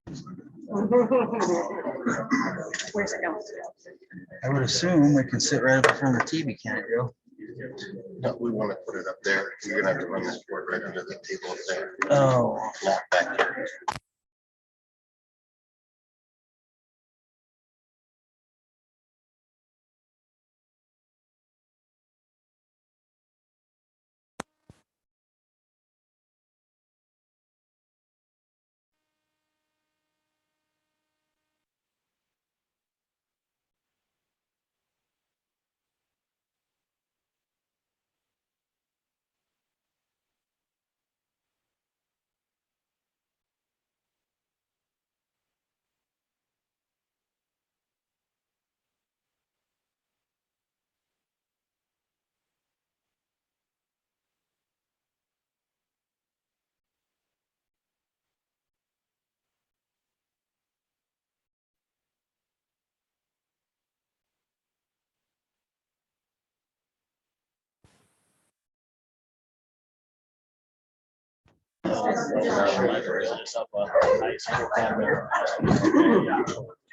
Where's it going? I would assume we can sit right up in front of the TV, can't it, Joe? No, we want to put it up there. You're gonna have to run this board right under the table up there. Oh. Not back here.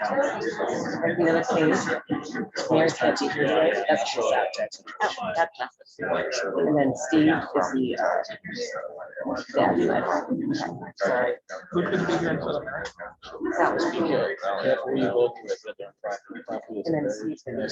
The other page, Mayor's got teachers, right? That's just that. Gotcha. And then Steve is the sorry. Who's gonna be here until the That was good. And then Steve's gonna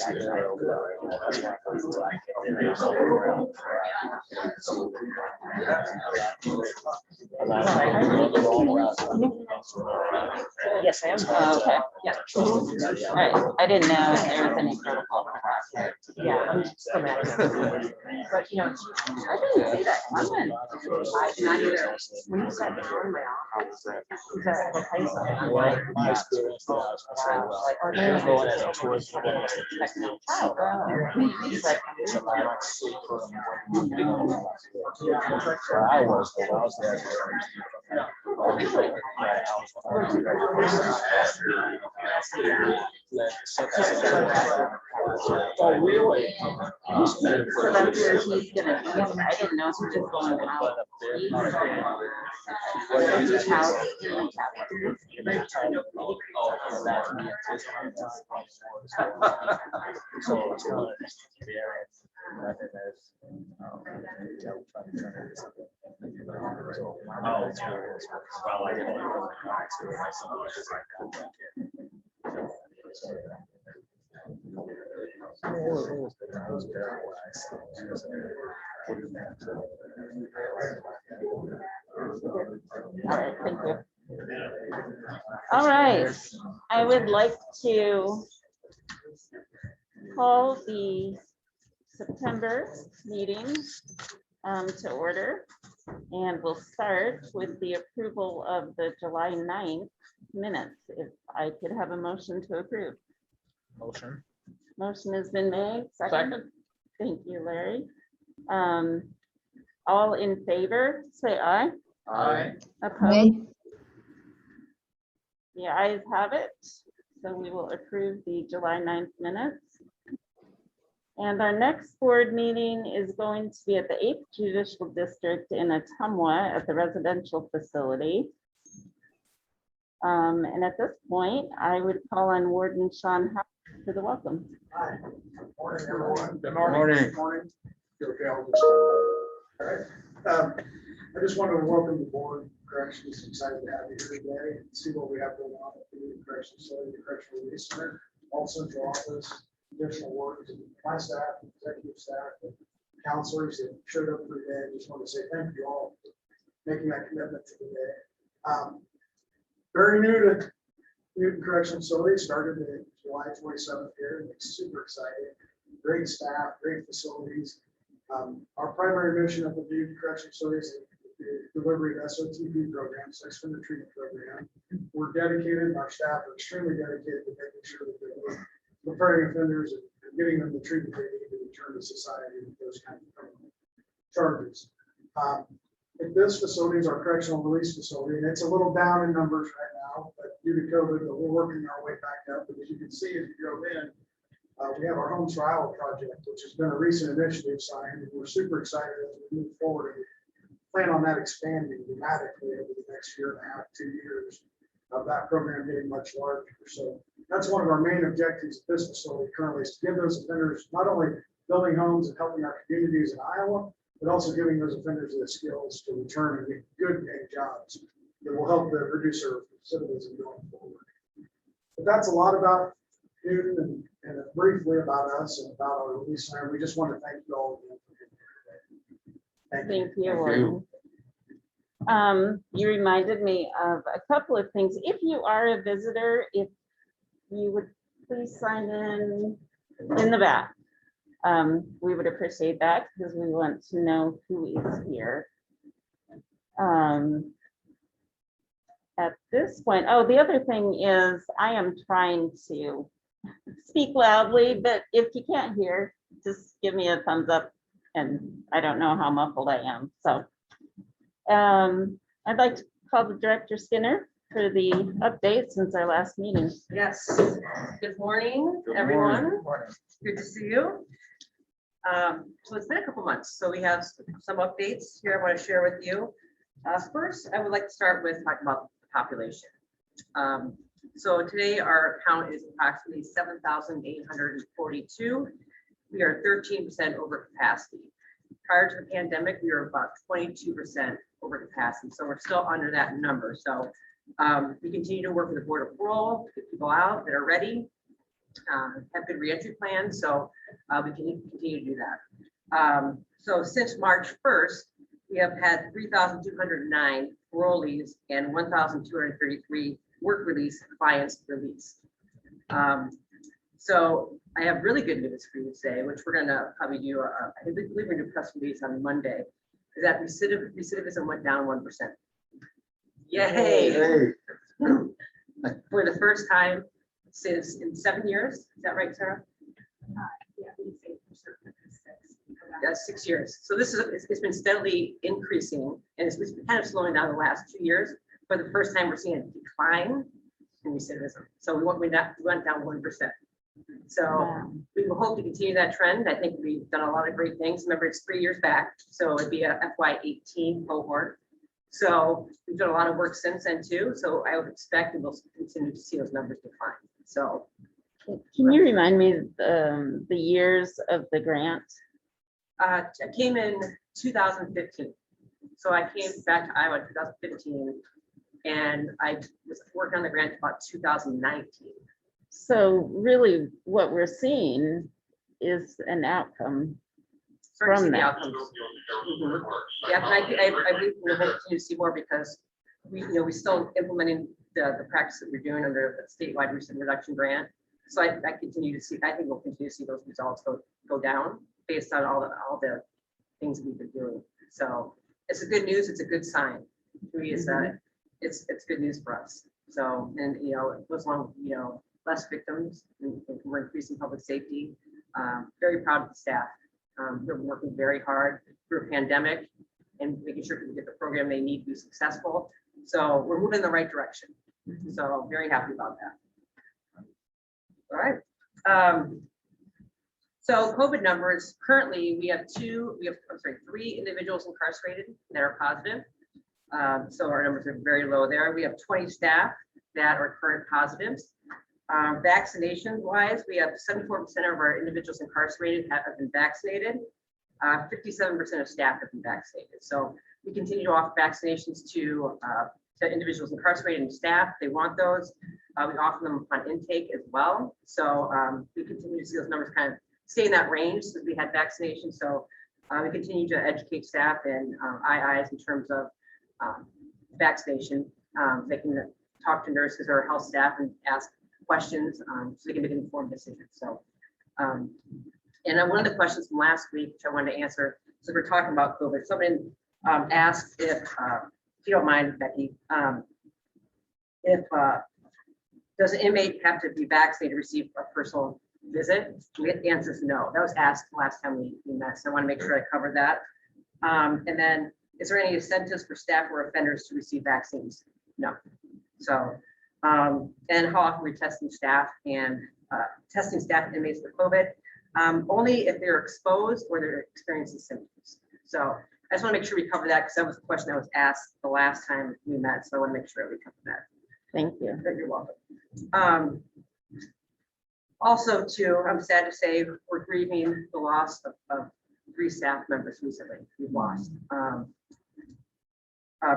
Yes, I am. Okay. Yeah. All right. I didn't know if there was any protocol for that. Yeah, I'm still mad at it. But you know, I didn't see that coming. I did not either. When you said before in my office, because I have a place on it. My experience was Like, or I was going as a they're tourist. He's like, I was there. Oh, really? so that's where he's gonna be. I didn't know if he was going out. His house in the Thank you. All right, I would like to call the September meeting to order, and we'll start with the approval of the July 9th minutes. If I could have a motion to approve. Motion. Motion has been made. Second. Thank you, Larry. All in favor, say aye. Aye. Opposed? The ayes have it. So we will approve the July 9th minutes. And our next board meeting is going to be at the 8th Judicial District in Ottumwa at the residential facility. And at this point, I would call on Warden Sean Howe for the welcome. Hi. Morning, everyone. Good morning. Morning. Okay, I'll just, all right. I just wanted to welcome the board. Corrections, excited to have you here today and see what we have going on at the Corrections Facility, the Correctional Release Center, all central office, additional work, my staff, executive staff, and counselors that showed up for the day. I just want to say thank you all for making that commitment to the day. Very new to Newton Correctional Facility, started in July 27th here, and it's super exciting. Great staff, great facilities. Our primary mission of the Newton Correctional Facility is the delivery of SOTP programs, sex offender treatment program. We're dedicated, and our staff are extremely dedicated to making sure that we're preparing offenders and getting them the treatment they need to return to society with those kinds of criminal charges. This facility is our correctional release facility, and it's a little down in numbers right now, but due to COVID, we're working our way back up. But as you can see, as you drove in, we have our home trial project, which has been a recent initiative signed, and we're super excited as we move forward and plan on that expanding dramatically over the next year and a half, 2 years. of that program getting much larger. So that's one of our main objectives at this facility currently, is to give those offenders not only building homes and helping our communities in Iowa, but also giving those offenders the skills to return and get good paying jobs that will help them reduce their recidivism going forward. But that's a lot about Newton and briefly about us and about our release center. We just want to thank you all again for being here today. Thank you. Thank you, Warden. You reminded me of a couple of things. If you are a visitor, if you would please sign in the back. We would appreciate that because we want to know who is here. At this point, oh, the other thing is I am trying to speak loudly, but if you can't hear, just give me a thumbs up, and I don't know how muffled I am. So I'd like to call the Director Skinner for the update since our last meeting. Yes, good morning, everyone. Good to see you. So it's been a couple months, so we have some updates here I want to share with you. First, I would like to start with talking about the population. So today our count is approximately 7,842. We are 13% over capacity. Prior to the pandemic, we were about 22% over capacity, so we're still under that number. So we continue to work with the Board of Parole to get people out that are ready, have good reentry plans, so we can continue to do that. So since March 1st, we have had 3,209 parolees and 1,233 work release clients released. So I have really good news for you today, which we're gonna probably do, I believe we're gonna do press release on Monday, is that recidivism went down 1%. Yay! For the first time since in 7 years. Is that right, Sarah? Yeah, 6 years. So this is, it's been steadily increasing, and it's been kind of slowing down the last 2 years. For the first time, we're seeing a decline in recidivism. So we went down 1%. So we will hope to continue that trend. I think we've done a lot of great things. Remember, it's 3 years back, so it'd be a FY18 cohort. So we've done a lot of work since then too. So I would expect and we'll continue to see those numbers decline. So can you remind me the years of the grant? I came in 2015. So I came back to Iowa in 2015, and I was working on the grant about 2019. So really what we're seeing is an outcome Starting to see from the that. outcomes. Mhm. Yeah, and I believe we'll continue to see more because we're still implementing the practice that we're doing under the statewide recent reduction grant. So I continue to see, I think we'll continue to see those results go down based on all the things we've been doing. So it's a good news. It's a good sign. To me, it's good news for us. So, and it goes along, less victims, and we're increasing public safety. Very proud of the staff. They're working very hard through a pandemic and making sure people get the program they need to be successful. So we're moving in the right direction. So very happy about that. All right. So COVID numbers, currently we have 3 individuals incarcerated that are positive. So our numbers are very low there. We have 20 staff that are current positives. Vaccination wise, we have 74% of our individuals incarcerated have been vaccinated. 57% of staff have been vaccinated. So we continue to offer vaccinations to individuals incarcerated and staff. They want those. We offer them upon intake as well. So we continue to see those numbers kind of stay in that range since we had vaccination. So we continue to educate staff and IIs in terms of vaccination. They can talk to nurses or health staff and ask questions so they can make an informed decision. So, and one of the questions from last week, which I wanted to answer, so we're talking about COVID. Somebody asked if you don't mind, Becky, if does an inmate have to be vaccinated to receive a personal visit? The answer is no. That was asked last time we met, so I want to make sure I covered that. And then, is there any incentives for staff or offenders to receive vaccines? No. So, and how often we're testing staff and inmates for COVID? Only if they're exposed or they're experiencing symptoms. So I just want to make sure we cover that because that was the question that was asked the last time we met. So I want to make sure we cover that. Thank you. You're welcome. Also, too, I'm sad to say we're grieving the loss of 3 staff members recently. We've lost.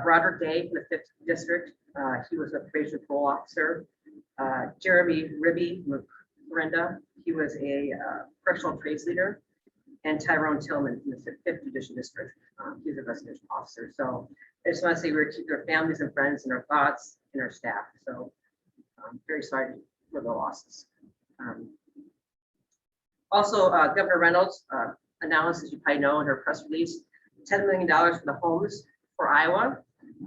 Broderick Day from the 5th District. He was a probation parole officer. Jeremy Ribby Miranda. He was a correctional trades leader. And Tyrone Tillman from the 5th Judicial District. He's a restoration officer. So I just want to say we're keeping their families and friends in our thoughts and our staff. So I'm very sorry for the losses. Also, Governor Reynolds announced, as you probably know, in her press release, $10 million for the homes for Iowa.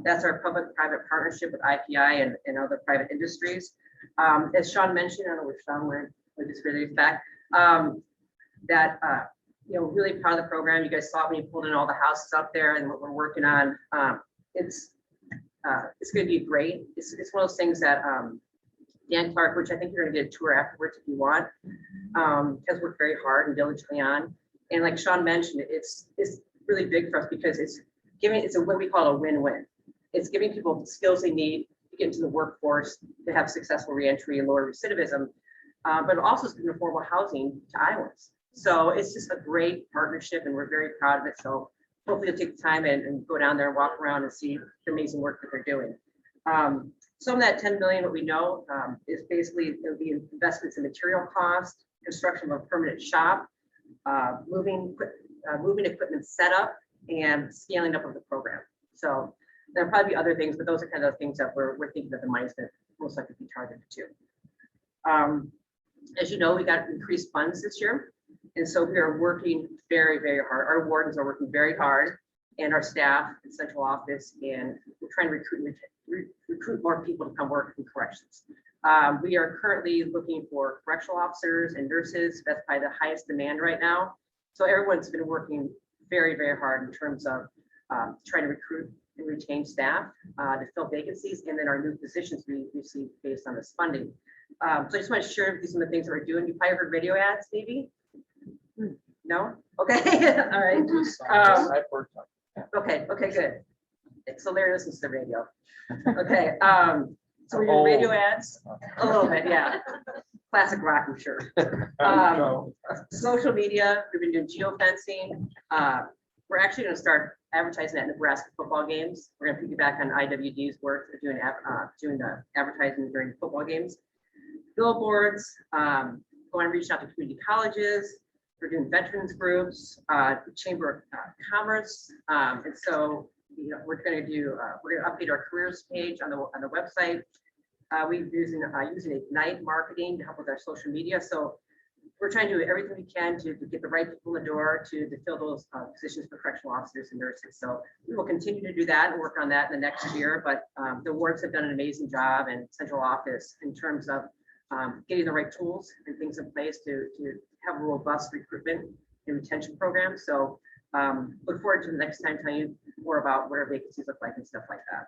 That's our public-private partnership with IPI and other private industries. As Sean mentioned, I don't know where Sean went, but just really back, really proud of the program. You guys saw me pulled in all the houses up there and what we're working on. It's going to be great. It's one of those things that Dan Clark, which I think you're going to get a tour afterwards if you want, has worked very hard and diligently on. And like Sean mentioned, it's really big for us because it's what we call a win-win. It's giving people the skills they need to get into the workforce, to have successful reentry and lower recidivism, but also it's giving affordable housing to Iowans. So it's just a great partnership and we're very proud of it. So hopefully you'll take the time and go down there and walk around and see the amazing work that they're doing. Some of that 10 million, what we know is basically there'll be investments in material cost, construction of a permanent shop, moving equipment setup, and scaling up of the program. So there'll probably be other things, but those are kind of the things that we're thinking that the money's going to most likely be targeted to. As you know, we got increased funds this year. And so we are working very, very hard. Our wardens are working very hard and our staff in central office, and we're trying to recruit more people to come work in corrections. We are currently looking for correctional officers and nurses. That's probably the highest demand right now. So everyone's been working very, very hard in terms of trying to recruit and retain staff to fill vacancies, and then our new positions we receive based on this funding. So I just want to share with you some of the things that we're doing. You probably heard radio ads, maybe? No? Okay. All right. Okay, good. It's hilarious. Listens to the radio. Okay. So we're doing radio ads. A little bit, yeah. Classic rock, I'm sure. Social media, we've been doing geofencing. We're actually going to start advertising at Nebraska football games. We're going to piggyback on IWD's work of doing the advertising during football games. Billboards, going and reaching out to community colleges. We're doing veterans groups, Chamber of Commerce, and so we're going to update our careers page on the website. We're using Ignite marketing to help with our social media. So we're trying to do everything we can to get the right people in the door to fill those positions for correctional officers and nurses. So we will continue to do that and work on that in the next year. But the wards have done an amazing job in central office in terms of getting the right tools and things in place to have a robust recruitment and retention program. So look forward to the next time telling you more about what our vacancies look like and stuff like that.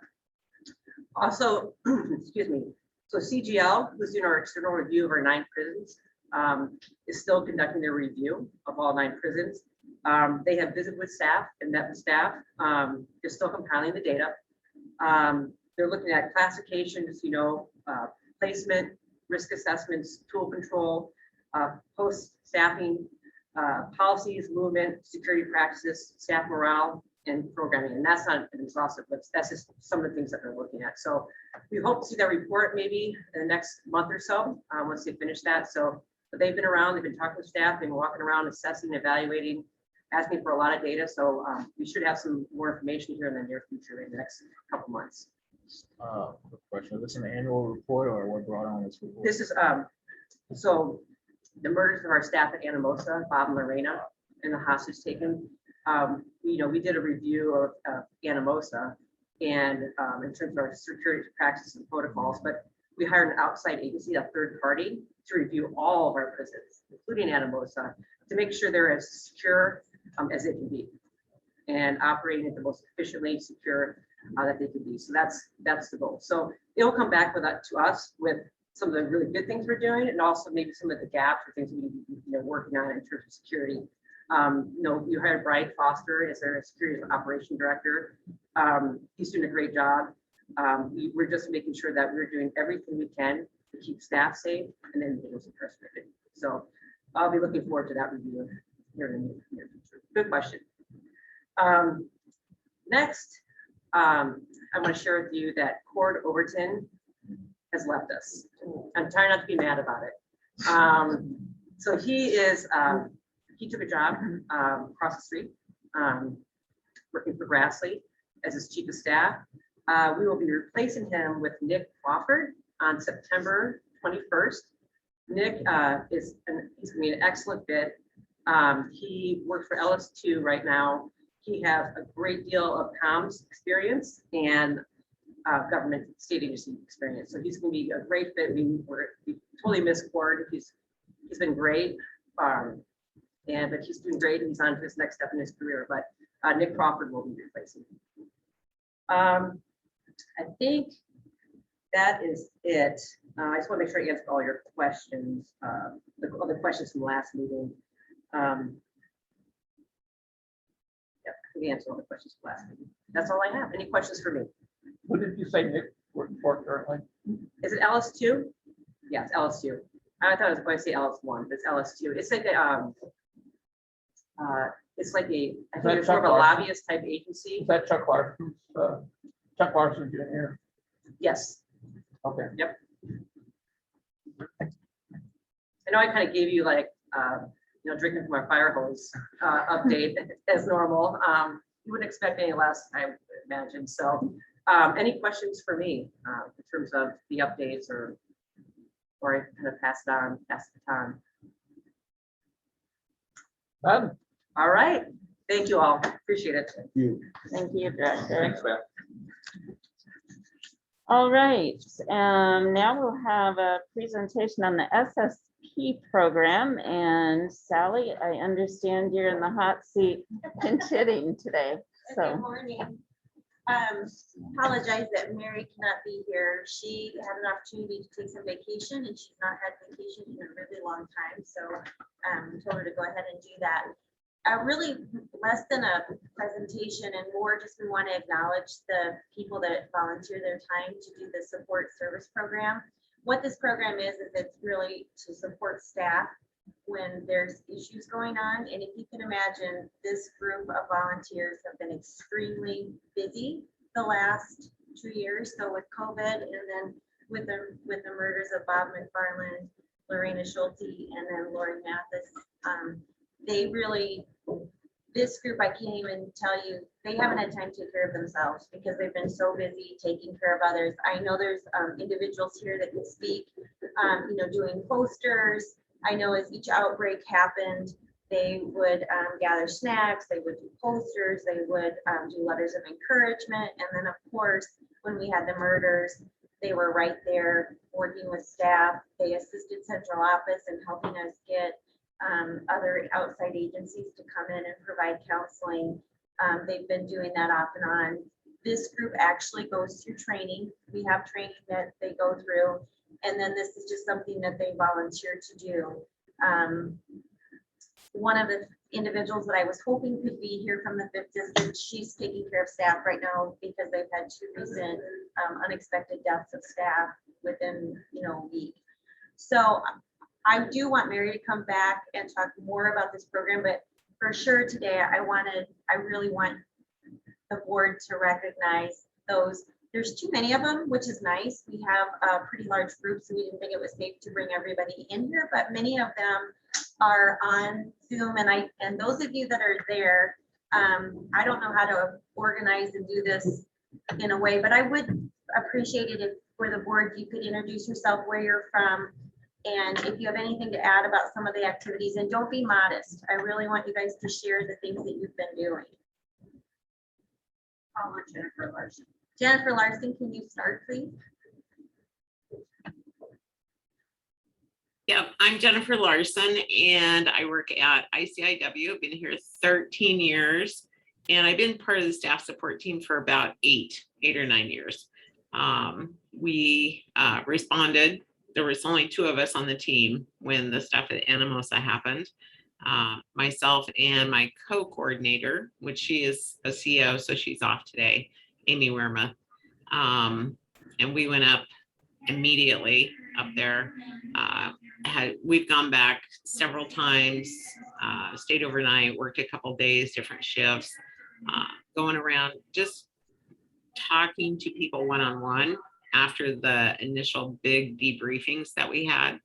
Also, excuse me, so CGL, who's doing our external review of our 9 prisons, is still conducting their review of all 9 prisons. They have visited with staff and met with staff. They're still compiling the data. They're looking at classifications, placement, risk assessments, tool control, post-staffing, policies, movement, security practices, staff morale, and programming. And that's not an exhaustive list. That's just some of the things that they're looking at. So we hope to see that report maybe in the next month or so once they finish that. So but they've been around, they've been talking to staff, they've been walking around, assessing, evaluating, asking for a lot of data. So we should have some more information here in the near future in the next couple months. Quick question. Is this an annual report or what brought on this report? This is so the murders of our staff at Anamosa, Bob and Lorena, and the hostage taken. We did a review of Anamosa and in terms of our security practices and protocols, but we hired an outside agency, a third party, to review all of our prisons, including Anamosa, to make sure they're as secure as they can be and operating at the most efficiently secure that they can be. So that's the goal. So it'll come back with that to us with some of the really good things we're doing, and also maybe some of the gaps or things we need to be working on in terms of security. You hired Brian Foster as their security operation director. He's doing a great job. We're just making sure that we're doing everything we can to keep staff safe and individuals incarcerated. So I'll be looking forward to that review here in the near future. Good question. Next, I want to share with you that Cord Overton has left us. I'm trying not to be mad about it. So he took a job across the street, working for Grassley as his chief of staff. We will be replacing him with Nick Crawford on September 21st. Nick he's going to be an excellent fit. He works for LS2 right now. He has a great deal of comms experience and government state agency experience. So he's going to be a great fit. We totally miss Cord. He's been great. But he's doing great and he's on to his next step in his career. But Nick Crawford will be replacing him. I think that is it. I just want to make sure I answered all your questions, the other questions from last meeting. Yep, we answered all the questions from last meeting. That's all I have. Any questions for me? What did you say Nick worked for currently? Is it LS2? Yes, LS2. I thought I was going to say LS1, but it's LS2. It's like a, I think it's more of a lobbyist type agency. Is that Chuck Larson's, Chuck Larson's junior? Yes. Okay. Yep. I know I kind of gave you like, drinking from our fire hose update as normal. You wouldn't expect any less, I would imagine. So any questions for me in terms of the updates or I kind of pass the baton. Done. All right. Thank you all. Appreciate it. Thank you, Director. Thanks, Beth. All right, now we'll have a presentation on the SSP program. And Sally, I understand you're in the hot seat pinch-hitting today. So. Good morning. Apologize that Mary cannot be here. She had an opportunity to take some vacation and she's not had vacation in a really long time. So told her to go ahead and do that. Really less than a presentation and more just we want to acknowledge the people that volunteer their time to do the support service program. What this program is it's really to support staff when there's issues going on. And if you can imagine, this group of volunteers have been extremely busy the last 2 years. So with COVID and then with the murders of Bob McFarland, Lorena Schulte, and then Lori Mathis, they really, this group, I can't even tell you, they haven't had time to take care of themselves because they've been so busy taking care of others. I know there's individuals here that can speak, doing posters. I know as each outbreak happened, they would gather snacks, they would do posters, they would do letters of encouragement. And then of course, when we had the murders, they were right there working with staff. They assisted central office in helping us get other outside agencies to come in and provide counseling. They've been doing that off and on. This group actually goes through training. We have training that they go through, and then this is just something that they volunteer to do. One of the individuals that I was hoping could be here from the 5th district, she's taking care of staff right now because they've had 2 recent unexpected deaths of staff within a week. So I do want Mary to come back and talk more about this program, but for sure today I really want the board to recognize those. There's too many of them, which is nice. We have a pretty large group, so we didn't think it was safe to bring everybody in here, but many of them are on Zoom, and those of you that are there, I don't know how to organize and do this in a way, but I would appreciate it if for the board you could introduce yourself, where you're from, and if you have anything to add about some of the activities, and don't be modest. I really want you guys to share the things that you've been doing. I'll let Jennifer Larson. Jennifer Larson, can you start, please? Yep, I'm Jennifer Larson and I work at ICIW. I've been here 13 years and I've been part of the staff support team for about eight or 9 years. We responded. There was only 2 of us on the team when the stuff at Anamosa happened. Myself and my co-coordinator, which she is a CO, so she's off today, Amy Wehrmuth. And we went up immediately up there. We've gone back several times, stayed overnight, worked a couple days, different shifts, going around, just talking to people one-on-one after the initial big debriefings that we had,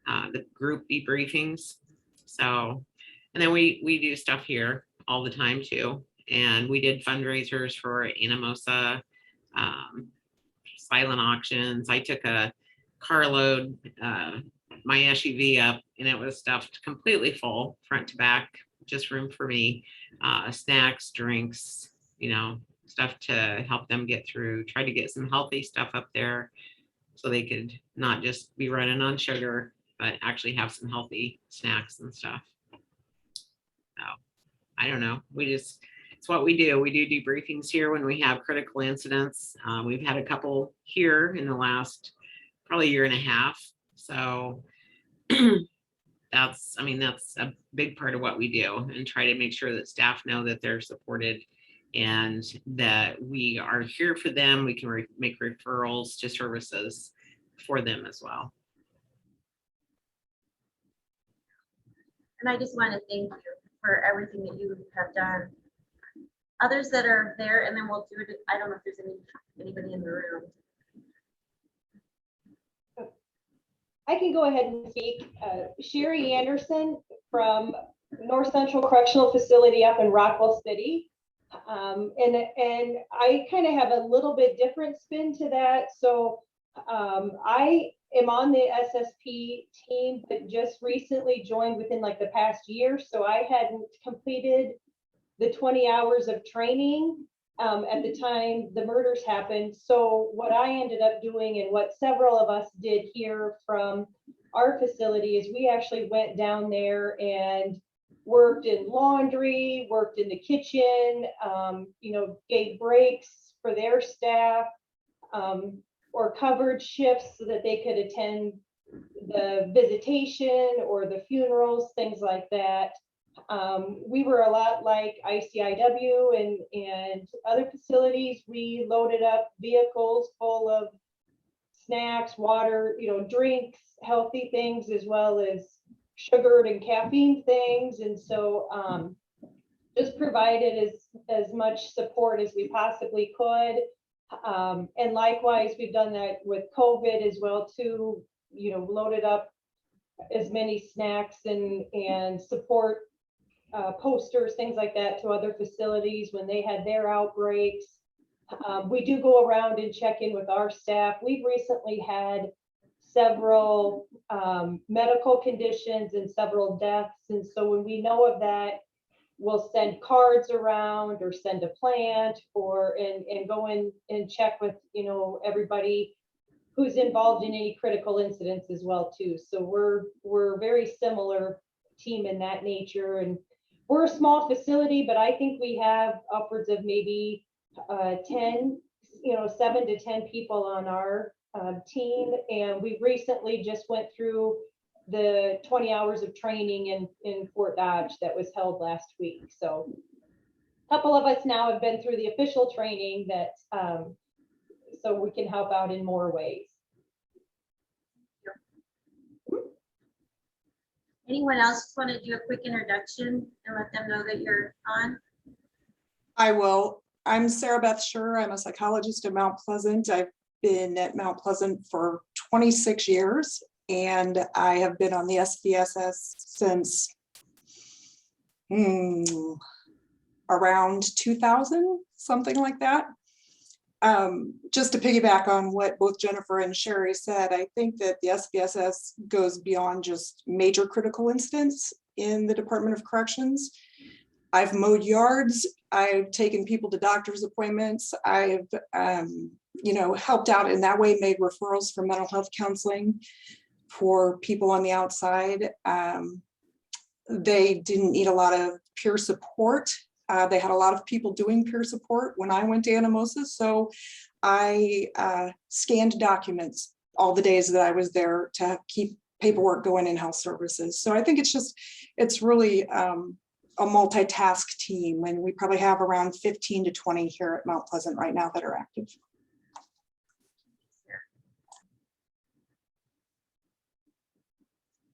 the group debriefings. So, and then we do stuff here all the time too. And we did fundraisers for Anamosa, silent auctions. I took a carload, my SUV up, and it was stuffed completely full, front to back, just room for me, snacks, drinks, you know, stuff to help them get through, try to get some healthy stuff up there so they could not just be running on sugar, but actually have some healthy snacks and stuff. So I don't know. It's what we do. We do debriefings here when we have critical incidents. We've had a couple here in the last probably year and a half. So that's a big part of what we do, and try to make sure that staff know that they're supported and that we are here for them. We can make referrals to services for them as well. And I just want to thank you for everything that you have done. Others that are there, and then we'll do it. I don't know if there's anybody in the room. I can go ahead and speak. Sherry Anderson from North Central Correctional Facility up in Rockwell City. And I kind of have a little bit different spin to that. So I am on the SSP team, but just recently joined within like the past year. So I hadn't completed the 20 hours of training at the time the murders happened. So what I ended up doing, and what several of us did here from our facility, is we actually went down there and worked in laundry, worked in the kitchen, you know, gave breaks for their staff, or covered shifts so that they could attend the visitation or the funerals, things like that. We were a lot like ICIW and other facilities. We loaded up vehicles full of snacks, water, you know, drinks, healthy things, as well as sugared and caffeine things. And so just provided as much support as we possibly could. And likewise, we've done that with COVID as well too, you know, loaded up as many snacks and support posters, things like that, to other facilities when they had their outbreaks. We do go around and check in with our staff. We've recently had several medical conditions and several deaths. And so when we know of that, we'll send cards around or send a plant and go in and check with, you know, everybody who's involved in any critical incidents as well too. So we're very similar team in that nature. And we're a small facility, but I think we have upwards of maybe 10, you know, 7 to 10 people on our team. And we recently just went through the 20 hours of training in Fort Dodge that was held last week. So a couple of us now have been through the official training that so we can help out in more ways. Anyone else want to do a quick introduction and let them know that you're on? I will. I'm Sarah Beth Schur. I'm a psychologist at Mount Pleasant. I've been at Mount Pleasant for 26 years, and I have been on the SVSS since around 2000, something like that. Just to piggyback on what both Jennifer and Sherry said, I think that the SVSS goes beyond just major critical incidents in the Department of Corrections. I've mowed yards. I've taken people to doctor's appointments. I've, you know, helped out in that way, made referrals for mental health counseling for people on the outside. They didn't need a lot of peer support. They had a lot of people doing peer support when I went to Anamosa. So I scanned documents all the days that I was there to keep paperwork going in health services. So I think it's really a multitask team, and we probably have around 15 to 20 here at Mount Pleasant right now that are active.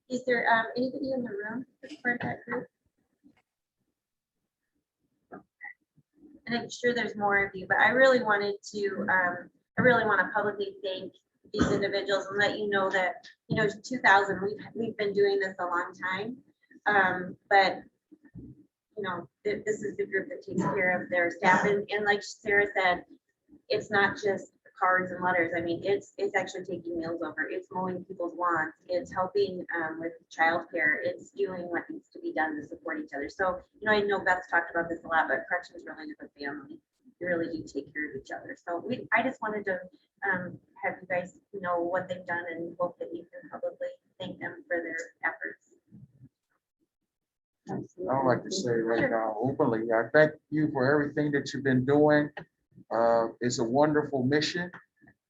Is there anybody in the room that's part of that group? And I'm sure there's more of you, but I really wanted to, I really want to publicly thank these individuals and let you know that, 2000, we've been doing this a long time. But, this is the group that takes care of their staff. And like Sarah said, it's not just cards and letters. I mean, it's actually taking meals over. It's mowing people's lawns. It's helping with childcare. It's doing what needs to be done to support each other. So, I know Beth's talked about this a lot, but corrections really is a family. They really do take care of each other. So I just wanted to have you guys know what they've done and hope that you can publicly thank them for their efforts. I would like to say right now openly, I thank you for everything that you've been doing. It's a wonderful mission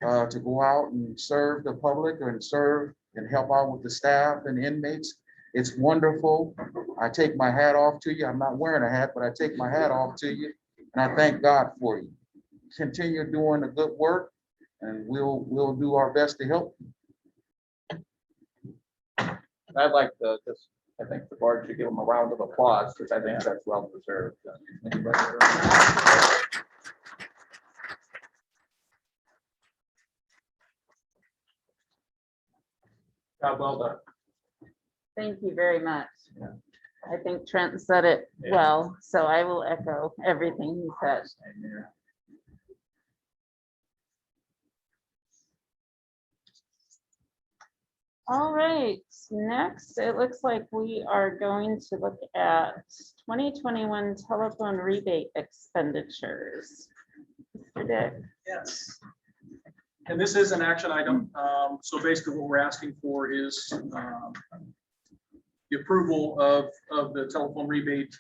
to go out and serve the public and serve and help out with the staff and inmates. It's wonderful. I take my hat off to you. I'm not wearing a hat, but I take my hat off to you. And I thank God for you. Continue doing the good work and we'll do our best to help you. I'd like to just, I think the board should give them a round of applause because I think that's well deserved. Anybody? Job well done. Thank you very much. Yeah. I think Trent said it well, so I will echo everything he said. All right, next, it looks like we are going to look at 2021 telephone rebate expenditures. Mr. Dick. Yes. And this is an action item. So basically what we're asking for is the approval of the telephone rebate,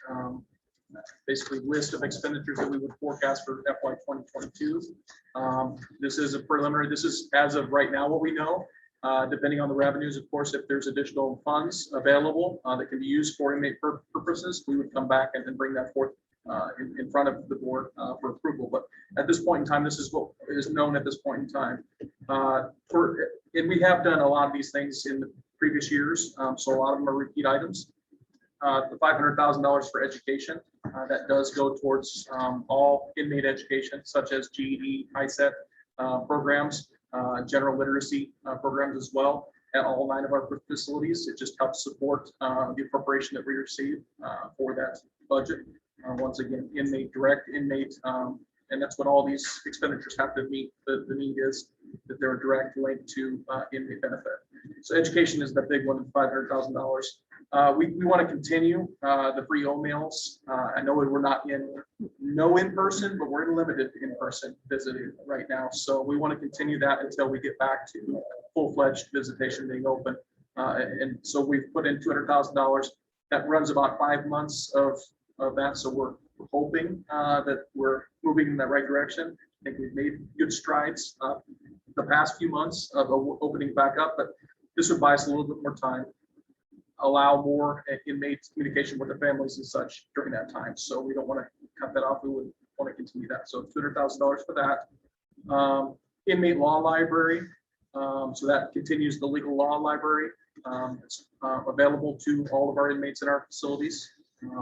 basically list of expenditures that we would forecast for FY 2022. This is a preliminary, this is as of right now what we know. Depending on the revenues, of course, if there's additional funds available that can be used for inmate purposes, we would come back and bring that forth in front of the board for approval. But at this point in time, this is what is known at this point in time. And we have done a lot of these things in the previous years, so a lot of them are repeat items. The $500,000 for education, that does go towards all inmate education, such as GED, ISET programs. General literacy programs as well at all 9 of our facilities. It just helps support the appropriation that we receive for that budget. Once again, inmate, direct inmate, and that's what all these expenditures have to meet. The need is that they're a direct link to inmate benefit. So education is the big one, $500,000. We want to continue the free O-mails. I know we're not in person, but we're in limited in-person visiting right now. So we want to continue that until we get back to full-fledged visitation being open. And so we've put in $200,000. That runs about 5 months of that. So we're hoping that we're moving in that right direction. I think we've made good strides the past few months of opening back up, but this would buy us a little bit more time, allow more inmate communication with their families and such during that time. So we don't want to cut that off. We would want to continue that. So $200,000 for that. Inmate law library. So that continues the legal law library. It's available to all of our inmates in our facilities.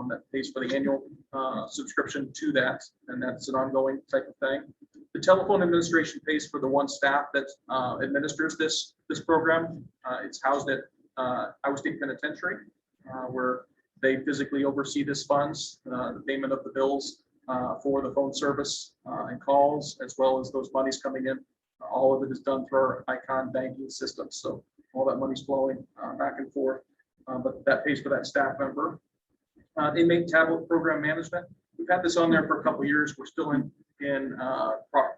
That pays for the annual subscription to that. And that's an ongoing type of thing. The telephone administration pays for the one staff that administers this program. It's housed at Iowa State Penitentiary, where they physically oversee this funds, the payment of the bills for the phone service and calls, as well as those monies coming in. All of it is done through our Icon banking system. So all that money's flowing back and forth, but that pays for that staff member. Inmate tablet program management. We've had this on there for a couple of years. We're still in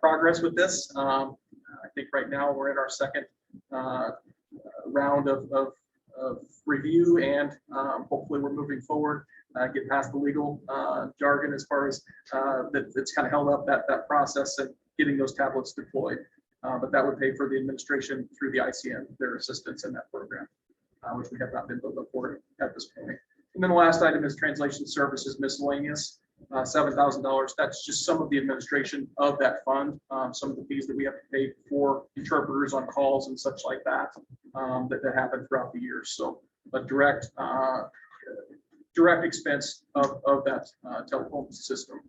progress with this. I think right now we're in our second round of review, and hopefully we're moving forward, get past the legal jargon as far as that's kind of held up that process and getting those tablets deployed. But that would pay for the administration through the ICN, their assistance in that program, which we have not been billed for at this point. And then the last item is translation services miscellaneous, $7,000. That's just some of the administration of that fund, some of the fees that we have to pay for interpreters on calls and such like that, that happen throughout the year. So a direct expense of that telephone system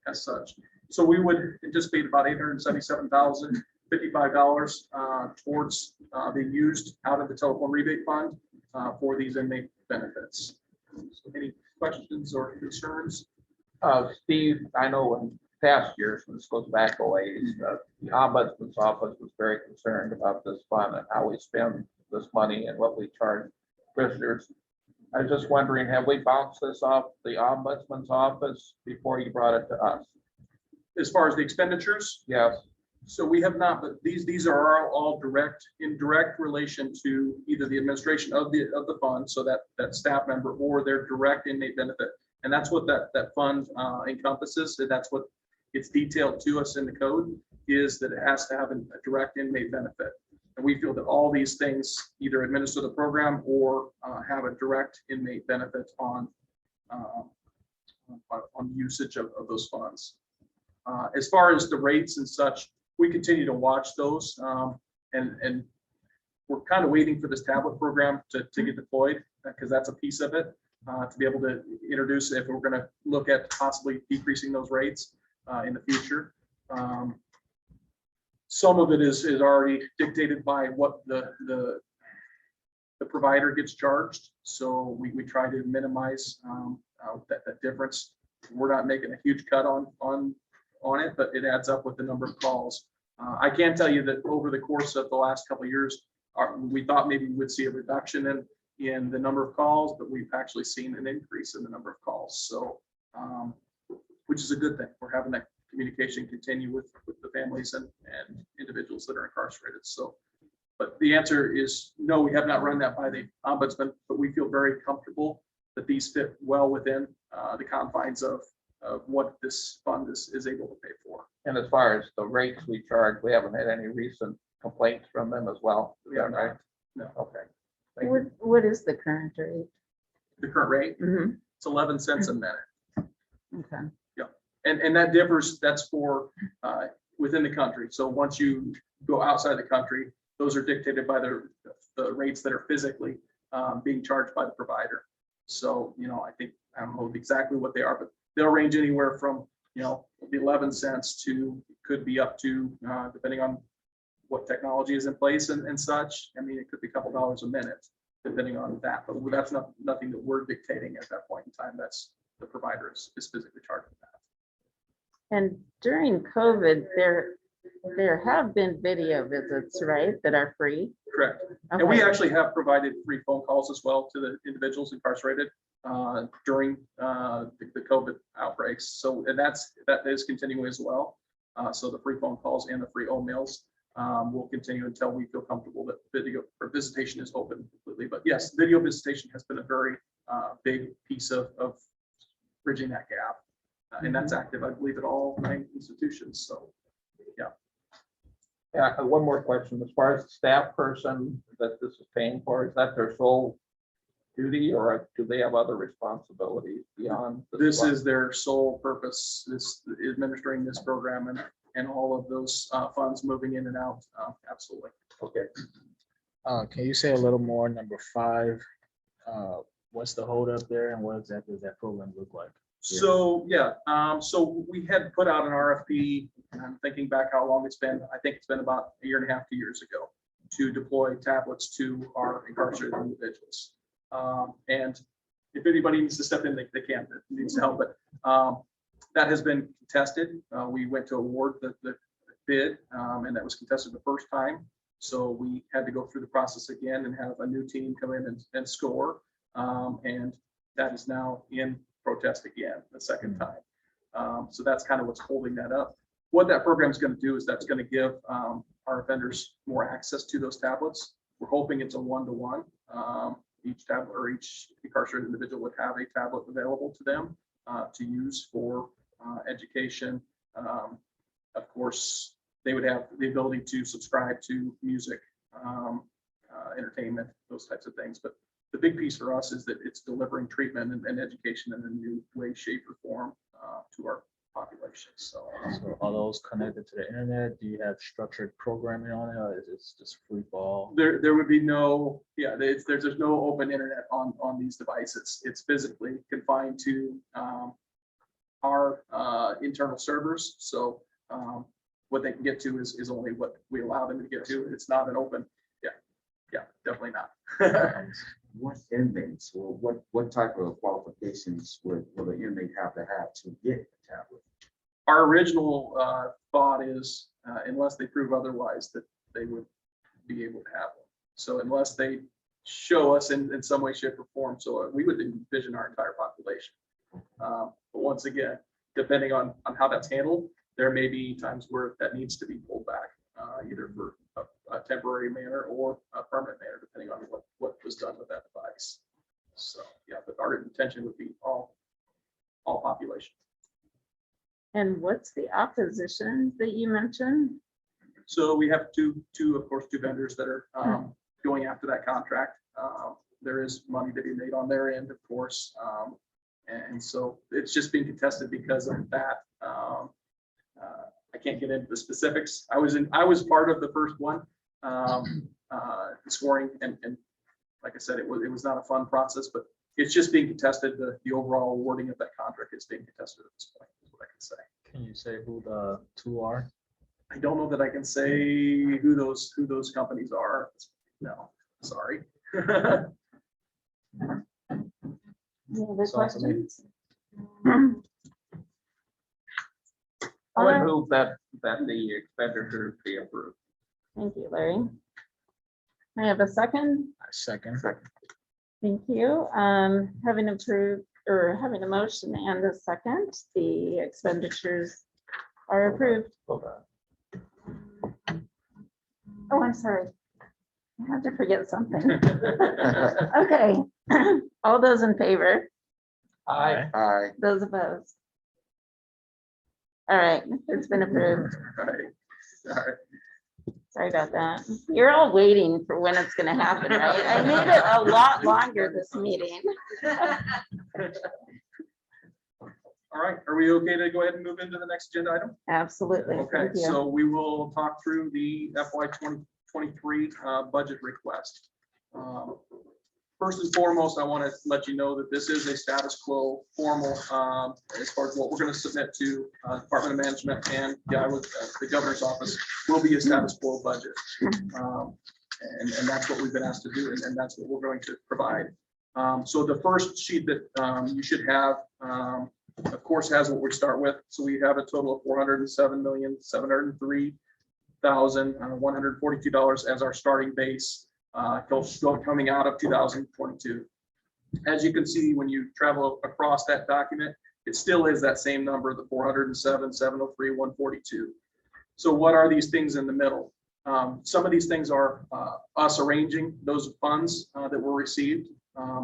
as such. So we would anticipate about $877,055 towards being used out of the telephone rebate fund for these inmate benefits. So any questions or concerns? Steve, I know in past years, when this goes back a ways, the ombudsman's office was very concerned about this fund and how we spend this money and what we charge prisoners. I was just wondering, have we bounced this off the ombudsman's office before you brought it to us? As far as the expenditures, Yes. so we have not, but these are all in direct relation to either the administration of the fund, so that staff member, or their direct inmate benefit. And that's what that fund encompasses, and that's what it's detailed to us in the code, is that it has to have a direct inmate benefit. And we feel that all these things either administer the program or have a direct inmate benefit on usage of those funds. As far as the rates and such, we continue to watch those, and we're kind of waiting for this tablet program to get deployed, because that's a piece of it, to be able to introduce if we're going to look at possibly decreasing those rates in the future. Some of it is already dictated by what the provider gets charged, so we try to minimize that difference. We're not making a huge cut on it, but it adds up with the number of calls. I can tell you that over the course of the last couple of years, we thought maybe we would see a reduction in the number of calls, but we've actually seen an increase in the number of calls. So, which is a good thing. We're having that communication continue with the families and individuals that are incarcerated. So, but the answer is no, we have not run that by the ombudsman, but we feel very comfortable that these fit well within the confines of what this fund is able to pay for. And as far as the rates we charge, we haven't had any recent complaints from them as well. Is that right? No. Okay. Thank you. What is the current rate? The current rate, Mhm. it's 11 cents a minute. Okay. And that differs, that's for within the country. So once you go outside the country, those are dictated by the rates that are physically being charged by the provider. So, I think, I don't know exactly what they are, but they'll range anywhere from, the 11 cents to, could be up to, depending on what technology is in place and such. I mean, it could be a couple dollars a minute, depending on that, but that's nothing that we're dictating at that point in time. That's the provider is physically charging that. And during COVID, there have been video visits, right, that are free? Correct. And we actually have provided free phone calls as well to the individuals incarcerated during the COVID outbreaks. So, and that is continuing as well. So the free phone calls and the free emails will continue until we feel comfortable that video or visitation is open completely. But yes, video visitation has been a very big piece of bridging that gap. And that's active, I believe, at all 9 institutions. So, yeah. Yeah, one more question. As far as the staff person that this is paying for, is that their sole duty, or do they have other responsibilities beyond? This is their sole purpose, is administering this program and all of those funds moving in and out. Absolutely. Okay. Can you say a little more, number 5? What's the holdup there, and what exactly does that program look like? So, yeah, so we had put out an RFP, and I'm thinking back how long it's been. I think it's been about 1.5 to 2 years ago, to deploy tablets to our incarcerated individuals. And if anybody needs to step in, they can, that needs to help. But that has been contested. We went to award the bid, and that was contested the first time. So we had to go through the process again and have a new team come in and score. And that is now in protest again the second time. So that's kind of what's holding that up. What that program is going to do is that's going to give our offenders more access to those tablets. We're hoping it's a 1-to-1. Each tablet or each incarcerated individual would have a tablet available to them to use for education. Of course, they would have the ability to subscribe to music, entertainment, those types of things. But the big piece for us is that it's delivering treatment and education in a new way, shape, or form to our population. So So are those connected to the internet? Do you have structured programming on it, or is it just free fall? there would be no, yeah, there's no open internet on these devices. It's physically confined to our internal servers. So what they can get to is only what we allow them to get to. It's not an open, yeah, definitely not. What inmates, or what type of qualifications will the inmate have to get a tablet? Our original thought is, unless they prove otherwise, that they would be able to have one. So unless they show us in some way, shape, or form, so we would envision our entire population. But once again, depending on how that's handled, there may be times where that needs to be pulled back, either for a temporary manner or a permanent manner, depending on what was done with that device. So yeah, but our intention would be all population. And what's the opposition that you mentioned? So we have two vendors that are going after that contract. There is money to be made on their end, of course. And so it's just being contested because of that. I can't get into the specifics. I was part of the first one, the scoring, and like I said, it was not a fun process, but it's just being contested. The overall awarding of that contract is being contested at this point, is what I can say. Can you say who the two are? I don't know that I can say who those companies are. No, sorry. Any other Sounds to me. questions? I would move that the expenditures be approved. Thank you, Larry. I have a second. Second. Thank you. Having approved or having a motion and a second, the expenditures are approved. Oh, I'm sorry. I had to forget something. Okay. All those in favor? Aye. Those opposed? All right, it's been approved. All right. Sorry about that. You're all waiting for when it's gonna happen, right? I made it a lot longer this meeting. All right, are we okay to go ahead and move into the next agenda item? Absolutely. Okay, Thank you. so we will talk through the FY 2023 budget request. First and foremost, I want to let you know that this is a status quo formal as far as what we're going to submit to Department of Management and the governor's office will be a status quo budget. And that's what we've been asked to do, and that's what we're going to provide. So the first sheet that you should have, of course, has what we start with. So we have a total of $407,703,142 as our starting base. Still coming out of 2022. As you can see, when you travel across that document, it still is that same number, the 407,703,142. So what are these things in the middle? Some of these things are us arranging those funds that were received.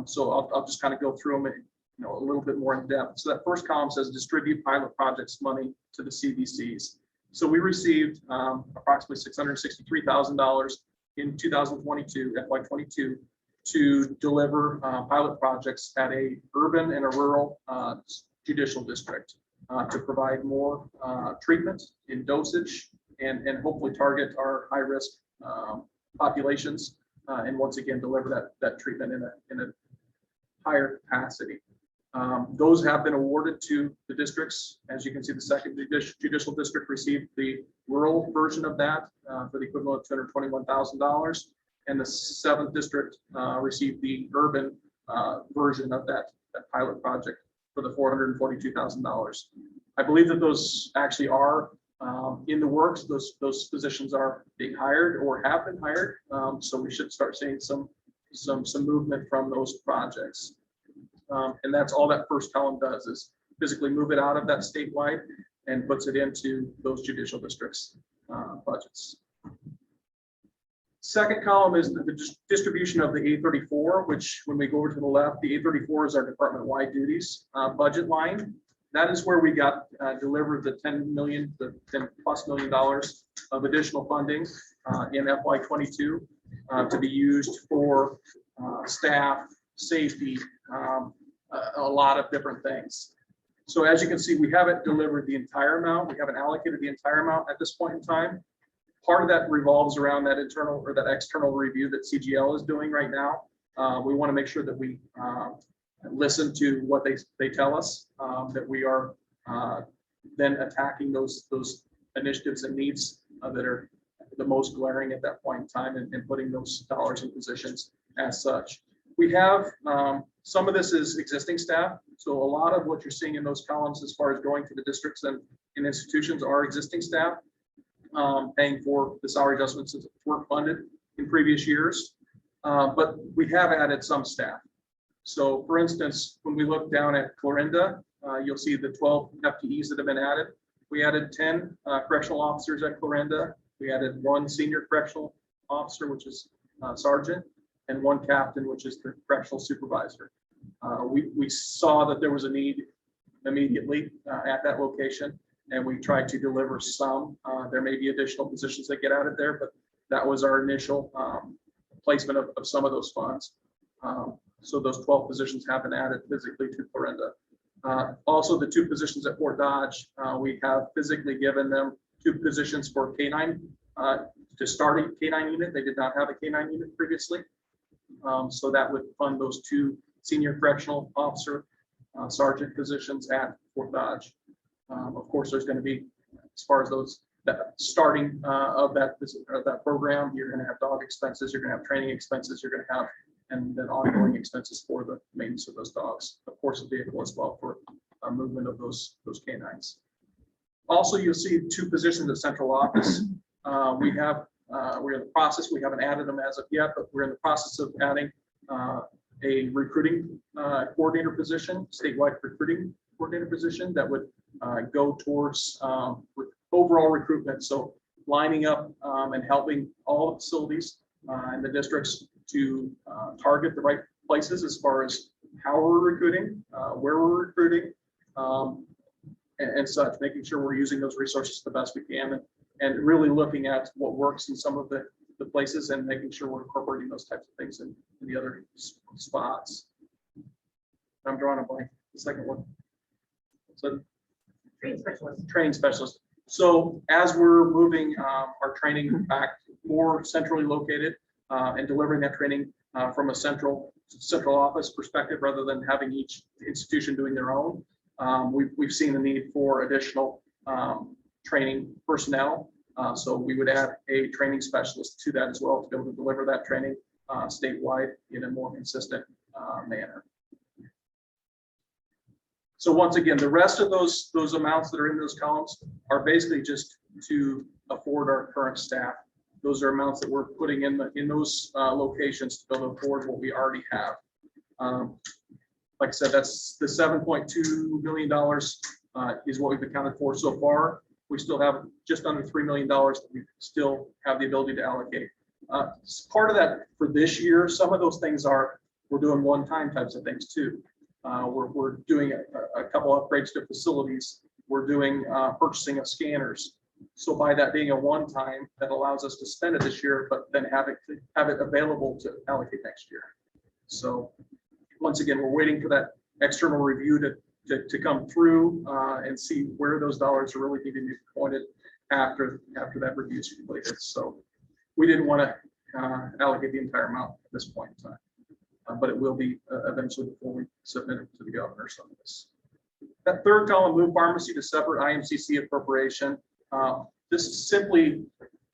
So I'll just kind of go through them a little bit more in depth. So that first column says distribute pilot projects money to the CVCs. So we received approximately $663,000 in 2022, FY 22, to deliver pilot projects at a urban and a rural judicial district to provide more treatment in dosage and hopefully target our high-risk populations and once again deliver that treatment in a higher capacity. Those have been awarded to the districts. As you can see, the second judicial district received the rural version of that for the equivalent of $221,000. And the 7th district received the urban version of that pilot project for the $442,000. I believe that those actually are in the works. Those positions are being hired or have been hired. So we should start seeing some movement from those projects. And that's all that first column does is physically move it out of that statewide and puts it into those judicial districts budgets. Second column is the distribution of the A34, which when we go over to the left, the A34 is our department-wide duties budget line. That is where we got delivered the $10 million plus million of additional funding in FY 22 to be used for staff, safety, a lot of different things. So as you can see, we haven't delivered the entire amount. We haven't allocated the entire amount at this point in time. Part of that revolves around that internal or that external review that CGL is doing right now. We want to make sure that we listen to what they tell us, that we are then attacking those initiatives and needs that are the most glaring at that point in time, and putting those dollars in positions as such. We have some of this is existing staff. So a lot of what you're seeing in those columns as far as going to the districts and institutions are existing staff paying for the salary adjustments that were funded in previous years. But we have added some staff. So for instance, when we look down at Clorinda, you'll see the 12 FTEs that have been added. We added 10 correctional officers at Clorinda. We added 1 senior correctional officer, which is sergeant, and 1 captain, which is the correctional supervisor. We saw that there was a need immediately at that location, and we tried to deliver some. There may be additional positions that get added there, but that was our initial placement of some of those funds. So those 12 positions have been added physically to Clorinda. Also, the 2 positions at Fort Dodge, we have physically given them 2 positions for K9 to start a K9 unit. They did not have a K9 unit previously. So that would fund those 2 senior correctional officer sergeant positions at Fort Dodge. Of course, there's going to be, as far as those that starting of that program, you're going to have dog expenses, you're going to have training expenses, you're going to have, and then ongoing expenses for the maintenance of those dogs. Of course, a vehicle as well for movement of those canines. Also, you'll see 2 positions at central office. We're in the process. We haven't added them as of yet, but we're in the process of adding a recruiting coordinator position, statewide recruiting coordinator position that would go towards overall recruitment. So lining up and helping all the facilities and the districts to target the right places as far as how we're recruiting, where we're recruiting, and such, making sure we're using those resources the best we can, and really looking at what works in some of the places and making sure we're incorporating those types of things in the other spots. I'm drawing a blank. The second one. So training specialist. So as we're moving our training back more centrally located and delivering that training from a central office perspective, rather than having each institution doing their own, we've seen the need for additional training personnel. So we would add a training specialist to that as well to be able to deliver that training statewide in a more consistent manner. So once again, the rest of those amounts that are in those columns are basically just to afford our current staff. Those are amounts that we're putting in those locations to be able to afford what we already have. Like I said, that's the $7.2 million is what we've accounted for so far. We still have just under $3 million that we still have the ability to allocate. Part of that for this year, some of those things we're doing one-time types of things too. We're doing a couple upgrades to facilities. We're doing purchasing of scanners. So by that being a one-time, that allows us to spend it this year, but then have it available to allocate next year. So once again, we're waiting for that external review to come through and see where those dollars are really needing to be pointed after that review is completed. So we didn't want to allocate the entire amount at this point in time. But it will be eventually before we submit it to the governor. Some of this. That third column, move pharmacy to separate IMCC appropriation. This simply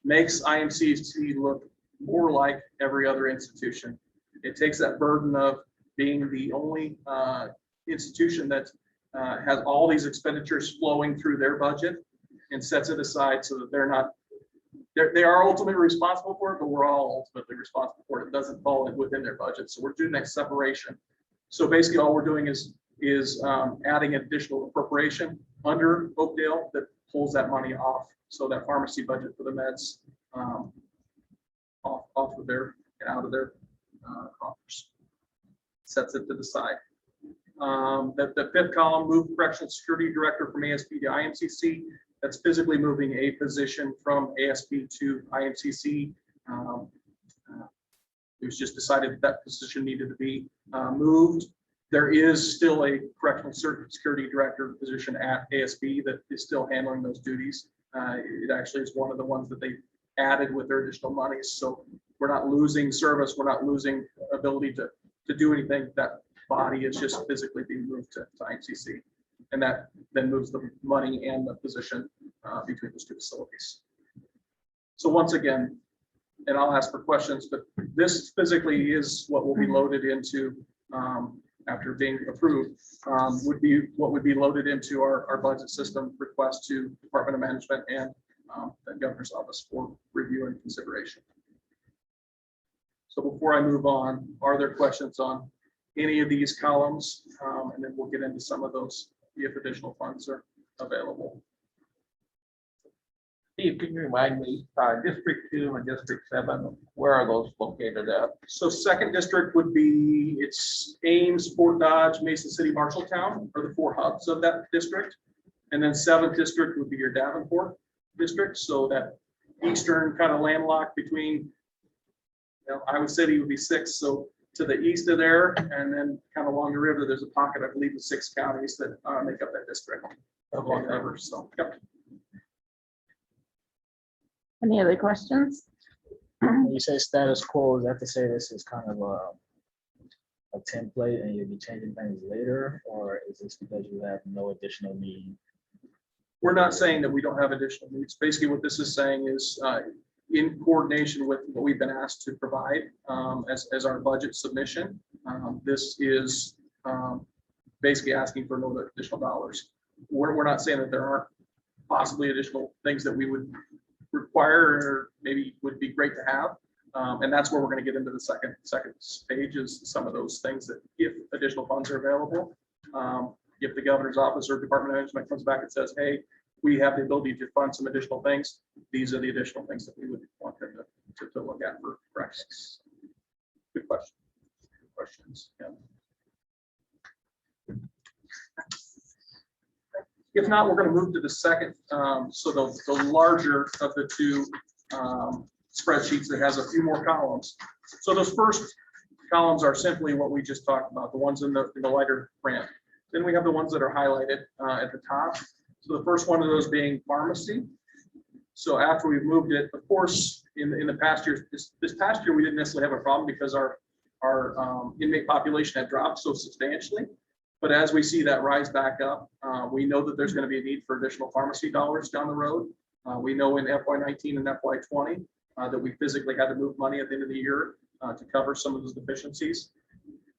makes IMCC look more like every other institution. It takes that burden of being the only institution that has all these expenditures flowing through their budget and sets it aside so that they are ultimately responsible for it, but we're all ultimately responsible for it. It doesn't fall within their budget. So we're doing that separation. So basically all we're doing is adding additional appropriation under Oakdale that pulls that money off. So that pharmacy budget for the meds off of their and out of their coffers. Sets it to the side. The fifth column, move correctional security director from ASP to IMCC. That's physically moving a position from ASP to IMCC. It was just decided that position needed to be moved. There is still a correctional security director position at ASB that is still handling those duties. It actually is one of the ones that they added with their additional monies. So we're not losing service. We're not losing ability to do anything. That body is just physically being moved to IMCC. And that then moves the money and the position between those two facilities. So once again, and I'll ask for questions, but this physically is what will be loaded into after being approved, would be what would be loaded into our budget system request to Department of Management and the Governor's Office for review and consideration. So before I move on, are there questions on any of these columns? And then we'll get into some of those if additional funds are available. Steve, can you remind me, District 2 and District 7, where are those located at? So second district would be, it's Ames, Fort Dodge, Mason City, Marshalltown are the four hubs of that district. And then seventh district would be your Davenport district. So that eastern kind of landlocked between, Iowa City would be 6. So to the east of there, and then kind of along the river, there's a pocket, I believe, of 6 counties that make up that district. Along the river. So, yep. Any other questions? When you say status quo, is that to say this is kind of a template and you'll be changing things later, or is this because you have no additional need? We're not saying that we don't have additional needs. Basically, what this is saying is in coordination with what we've been asked to provide as our budget submission. This is basically asking for no additional dollars. We're not saying that there aren't possibly additional things that we would require or maybe would be great to have. And that's where we're going to get into the second stage is some of those things that if additional funds are available, if the Governor's Office or Department of Management comes back and says, hey, we have the ability to fund some additional things, these are the additional things that we would want them to look at for corrections. Good question. Good questions. Yeah. If not, we're going to move to the second. So the larger of the two spreadsheets that has a few more columns. So those first columns are simply what we just talked about, the ones in the lighter print. Then we have the ones that are highlighted at the top. So the first one of those being pharmacy. So after we've moved it, of course, in the past year, this past year, we didn't necessarily have a problem because our inmate population had dropped so substantially. But as we see that rise back up, we know that there's going to be a need for additional pharmacy dollars down the road. We know in FY19 and FY20 that we physically had to move money at the end of the year to cover some of those deficiencies.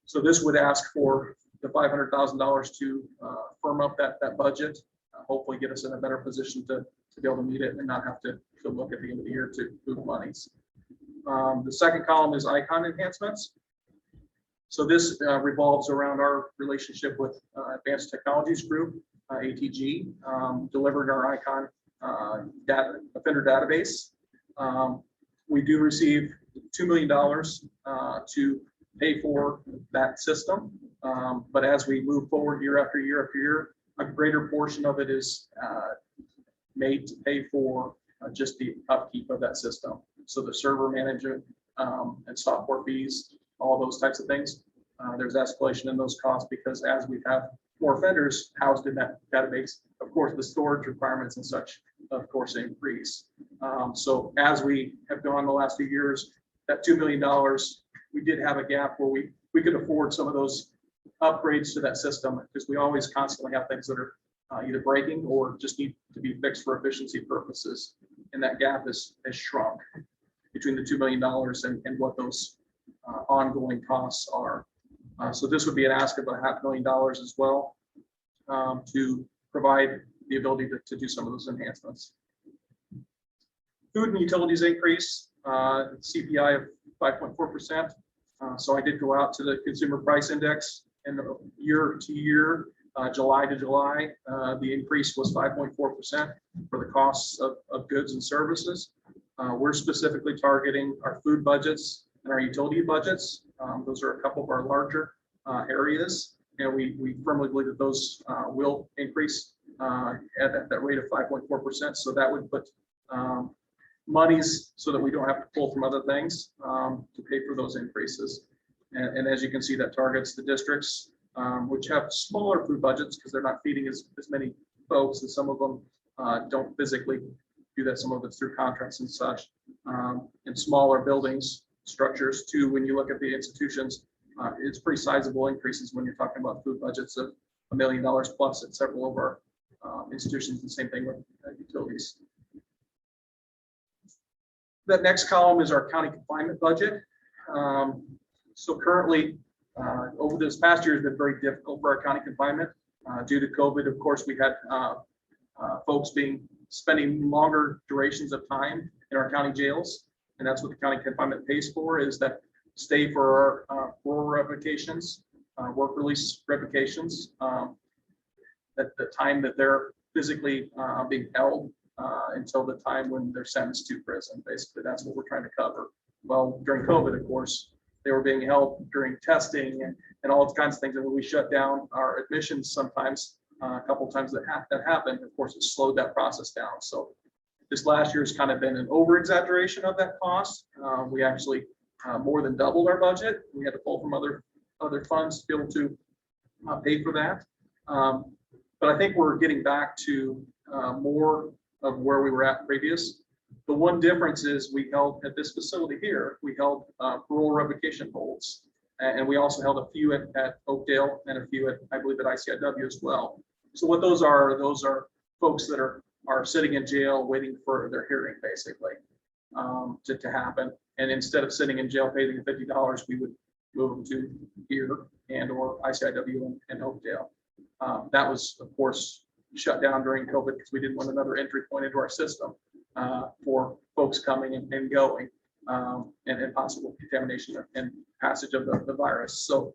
So this would ask for the $500,000 to firm up that budget, hopefully get us in a better position to be able to meet it and not have to look at the end of the year to move monies. The second column is icon enhancements. So this revolves around our relationship with Advanced Technologies Group, ATG, delivering our icon offender database. We do receive $2 million to pay for that system. But as we move forward year after year after year, a greater portion of it is made to pay for just the upkeep of that system. So the server management and software fees, all those types of things. There's escalation in those costs because as we have more offenders housed in that database, of course, the storage requirements and such, of course, increase. So as we have gone the last few years, that $2 million, we did have a gap where we could afford some of those upgrades to that system because we always constantly have things that are either breaking or just need to be fixed for efficiency purposes. And that gap has shrunk between the $2 million and what those ongoing costs are. So this would be an ask of $500,000 as well to provide the ability to do some of those enhancements. Food and utilities increase, CPI of 5.4%. So I did go out to the consumer price index and year to year, July to July, the increase was 5.4% for the costs of goods and services. We're specifically targeting our food budgets and our utility budgets. Those are a couple of our larger areas, and we firmly believe that those will increase at that rate of 5.4%. So that would put monies so that we don't have to pull from other things to pay for those increases. And as you can see, that targets the districts which have smaller food budgets because they're not feeding as many folks, and some of them don't physically do that. Some of it's through contracts and such, and smaller buildings, structures too. When you look at the institutions, it's pretty sizable increases when you're talking about food budgets of $1 million plus at several of our institutions. The same thing with utilities. That next column is our county confinement budget. So currently, over this past year has been very difficult for our county confinement due to COVID. Of course, we had folks spending longer durations of time in our county jails, and that's what the county confinement pays for, is that stay for our parole revocations, work release revocations, at the time that they're physically being held until the time when they're sentenced to prison. Basically, that's what we're trying to cover. Well, during COVID, of course, they were being held during testing and all kinds of things. And when we shut down our admissions sometimes, a couple of times that happened, of course, it slowed that process down. So this last year has kind of been an over exaggeration of that cost. We actually more than doubled our budget. We had to pull from other funds to be able to pay for that. But I think we're getting back to more of where we were at previous. The one difference is we held at this facility here, we held parole revocation holds. And we also held a few at Oakdale and a few at, I believe, at ICIW as well. So what those are folks that are sitting in jail waiting for their hearing, basically, to happen. And instead of sitting in jail paying $50, we would move them to here and or ICIW and Oakdale. That was, of course, shut down during COVID because we didn't want another entry point into our system for folks coming and going and possible contamination and passage of the virus. So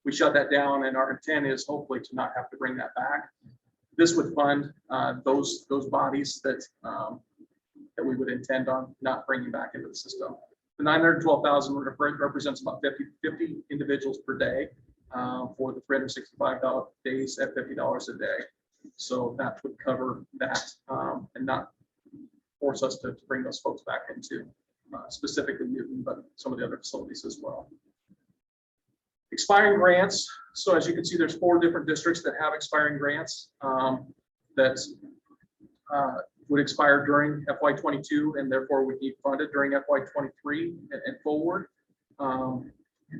we shut that down, and our intent is hopefully to not have to bring that back. This would fund those bodies that we would intend on not bringing back into the system. The 912,000 represents about 50 individuals per day for the 365 days at $50 a day. So that would cover that and not force us to bring those folks back into specifically Newton, but some of the other facilities as well. Expiring grants. So as you can see, there's 4 different districts that have expiring grants that would expire during FY22 and therefore would be funded during FY23 and forward.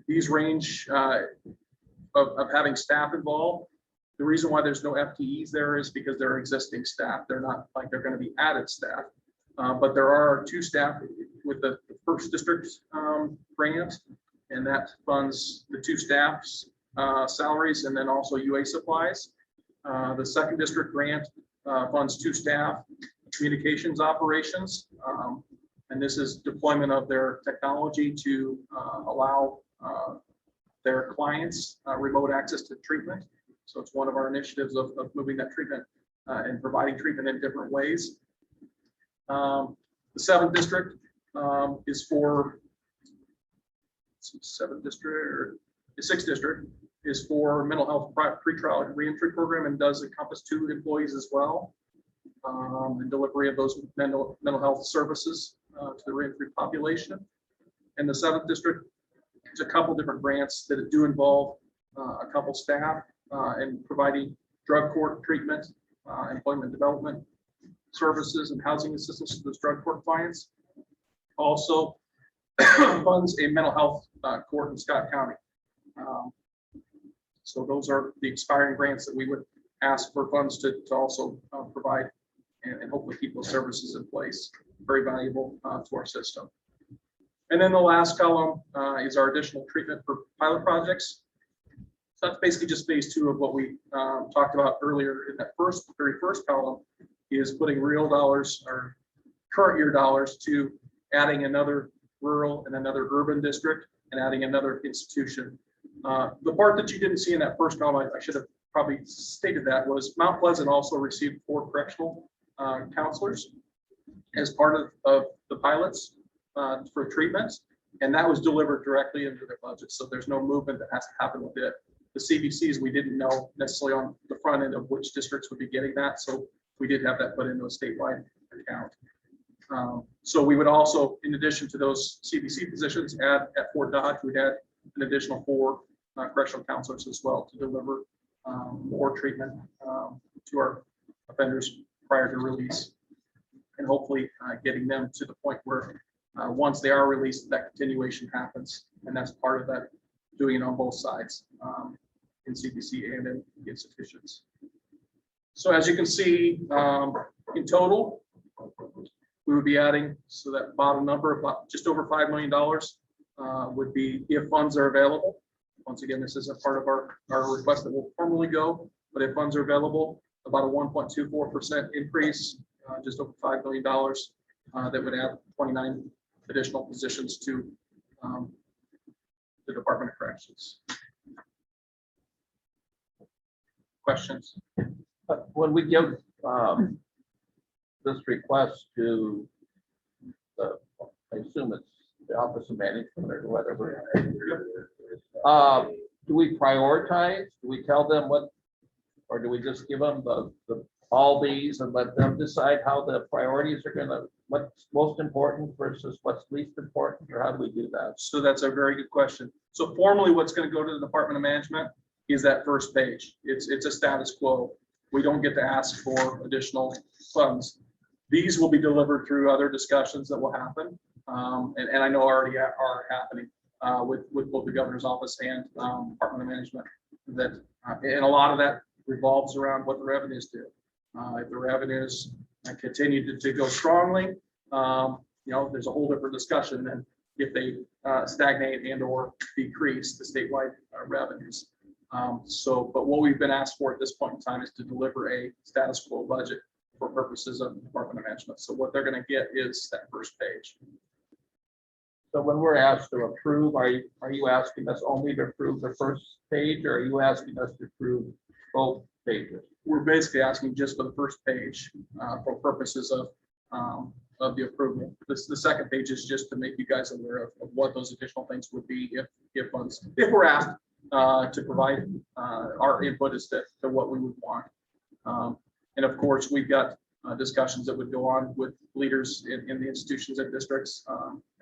These range of having staff involved. The reason why there's no FTEs there is because they're existing staff. They're not like they're going to be added staff, but there are 2 staff with the first district grant, and that funds the 2 staff's salaries and then also UA supplies. The second district grant funds 2 staff communications operations, and this is deployment of their technology to allow their clients remote access to treatment. So it's one of our initiatives of moving that treatment and providing treatment in different ways. The 7th district is for the 6th district is for mental health pretrial and reentry program and does encompass 2 employees as well. The delivery of those mental health services to the reentry population. And the 7th district is a couple different grants that do involve a couple staff and providing drug court treatment, employment development services and housing assistance to those drug court clients. Also funds a mental health court in Scott County. So those are the expiring grants that we would ask for funds to also provide and hopefully keep those services in place. Very valuable to our system. And then the last column is our additional treatment for pilot projects. So that's basically just phase 2 of what we talked about earlier in that very first column, is putting real dollars or current year dollars to adding another rural and another urban district and adding another institution. The part that you didn't see in that first column, I should have probably stated that, was Mount Pleasant also received 4 correctional counselors as part of the pilots for treatments, and that was delivered directly into their budget. So there's no movement that has to happen with it. The CVCs, we didn't know necessarily on the front end of which districts would be getting that, so we did have that put into a statewide account. So we would also, in addition to those CVC positions, add at Fort Dodge, we'd add an additional 4 correctional counselors as well to deliver more treatment to our offenders prior to release. And hopefully getting them to the point where once they are released, that continuation happens. And that's part of that, doing it on both sides, in CPC and in institutions. So as you can see, in total, we would be adding, so that bottom number, about just over $5 million would be if funds are available. Once again, this is a part of our request that will formally go, but if funds are available, about a 1.24% increase, just over $5 million, that would add 29 additional positions to the Department of Corrections. Questions? But when we give this request to the, I assume it's the Office of Management or whatever, do we prioritize? Do we tell them what, or do we just give them the all these and let them decide how the priorities are gonna, what's most important versus what's least important, or how do we do that? So that's a very good question. So formally, what's going to go to the Department of Management is that first page. It's a status quo. We don't get to ask for additional funds. These will be delivered through other discussions that will happen, and I know already are happening with both the governor's office and Department of Management. That and a lot of that revolves around what the revenues do. If the revenues continue to go strongly, there's a whole different discussion than if they stagnate and or decrease the statewide revenues. But what we've been asked for at this point in time is to deliver a status quo budget for purposes of the Department of Management. So what they're going to get is that first page. So when we're asked to approve, are you asking us only to approve the first page, or are you asking us to approve both pages? We're basically asking just for the first page for purposes of the approval. The second page is just to make you guys aware of what those additional things would be if we're asked to provide our input as to what we would want. And of course, we've got discussions that would go on with leaders in the institutions and districts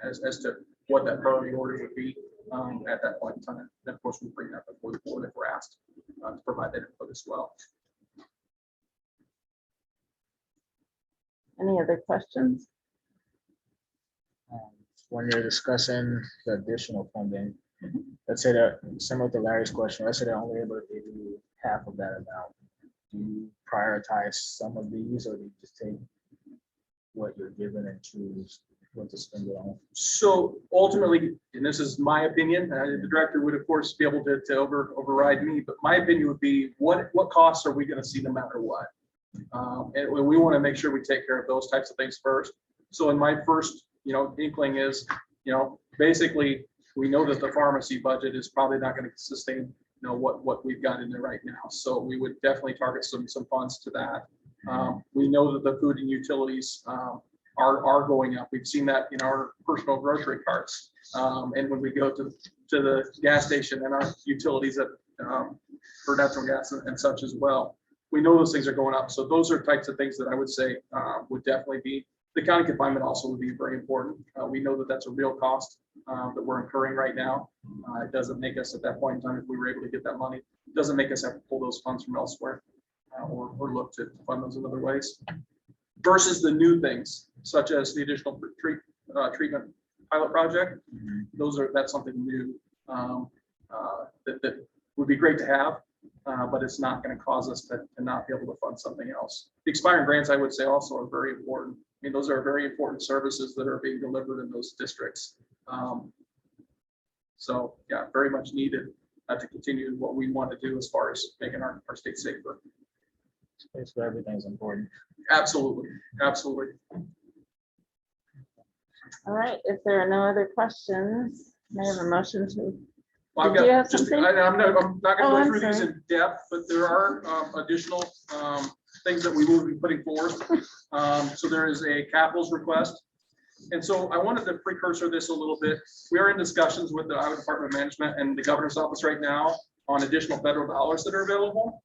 as to what that priority order would be at that point in time. And of course, we bring that before the board if we're asked to provide that input as well. Any other questions? When you're discussing the additional funding, let's say that, similar to Larry's question, let's say they're only able to give you half of that amount. Do you prioritize some of these, or do you just take what you're given and choose what to spend it on? So ultimately, and this is my opinion, the director would of course be able to override me, but my opinion would be what costs are we going to see no matter what? And we want to make sure we take care of those types of things first. So in my first, inkling is, basically we know that the pharmacy budget is probably not going to sustain, what we've got in there right now. So we would definitely target some funds to that. We know that the food and utilities are going up. We've seen that in our personal grocery carts. And when we go to the gas station and our utilities for natural gas and such as well. We know those things are going up. So those are types of things that I would say would definitely be. The county confinement also would be very important. We know that that's a real cost that we're incurring right now. It doesn't make us at that point in time, if we were able to get that money, it doesn't make us have to pull those funds from elsewhere or look to fund those in other ways. Versus the new things, such as the additional treatment pilot project. That's something new that would be great to have. But it's not going to cause us to not be able to fund something else. The expiring grants, I would say, also are very important. I mean, those are very important services that are being delivered in those districts. So yeah, very much needed to continue what we want to do as far as making our state safer. Space for everything is important. Absolutely, absolutely. All right, if there are no other questions, may I have a motion to? Well, Did you have just, something? I'm not going to Oh, go I'm through these sorry. in depth, but there are additional things that we will be putting forth. So there is a capitals request. And so I wanted to precursor this a little bit. We are in discussions with the Iowa Department of Management and the governor's office right now on additional federal dollars that are available.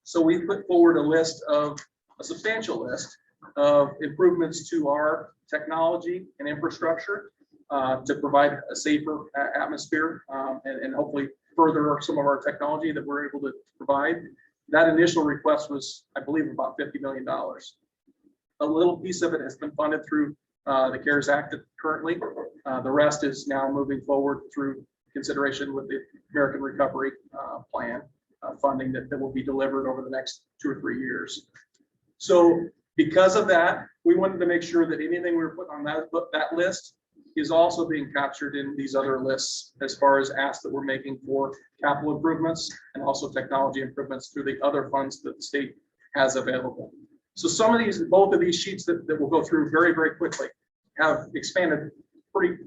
So we put forward a substantial list of improvements to our technology and infrastructure to provide a safer atmosphere and hopefully further some of our technology that we're able to provide. That initial request was, I believe, about $50 million. A little piece of it has been funded through the CARES Act currently. The rest is now moving forward through consideration with the American Recovery Plan funding that will be delivered over the next 2 or 3 years. So because of that, we wanted to make sure that anything we were putting on that list is also being captured in these other lists as far as asks that we're making for capital improvements and also technology improvements through the other funds that the state has available. So some of these, both of these sheets that we'll go through very, very quickly have expanded pretty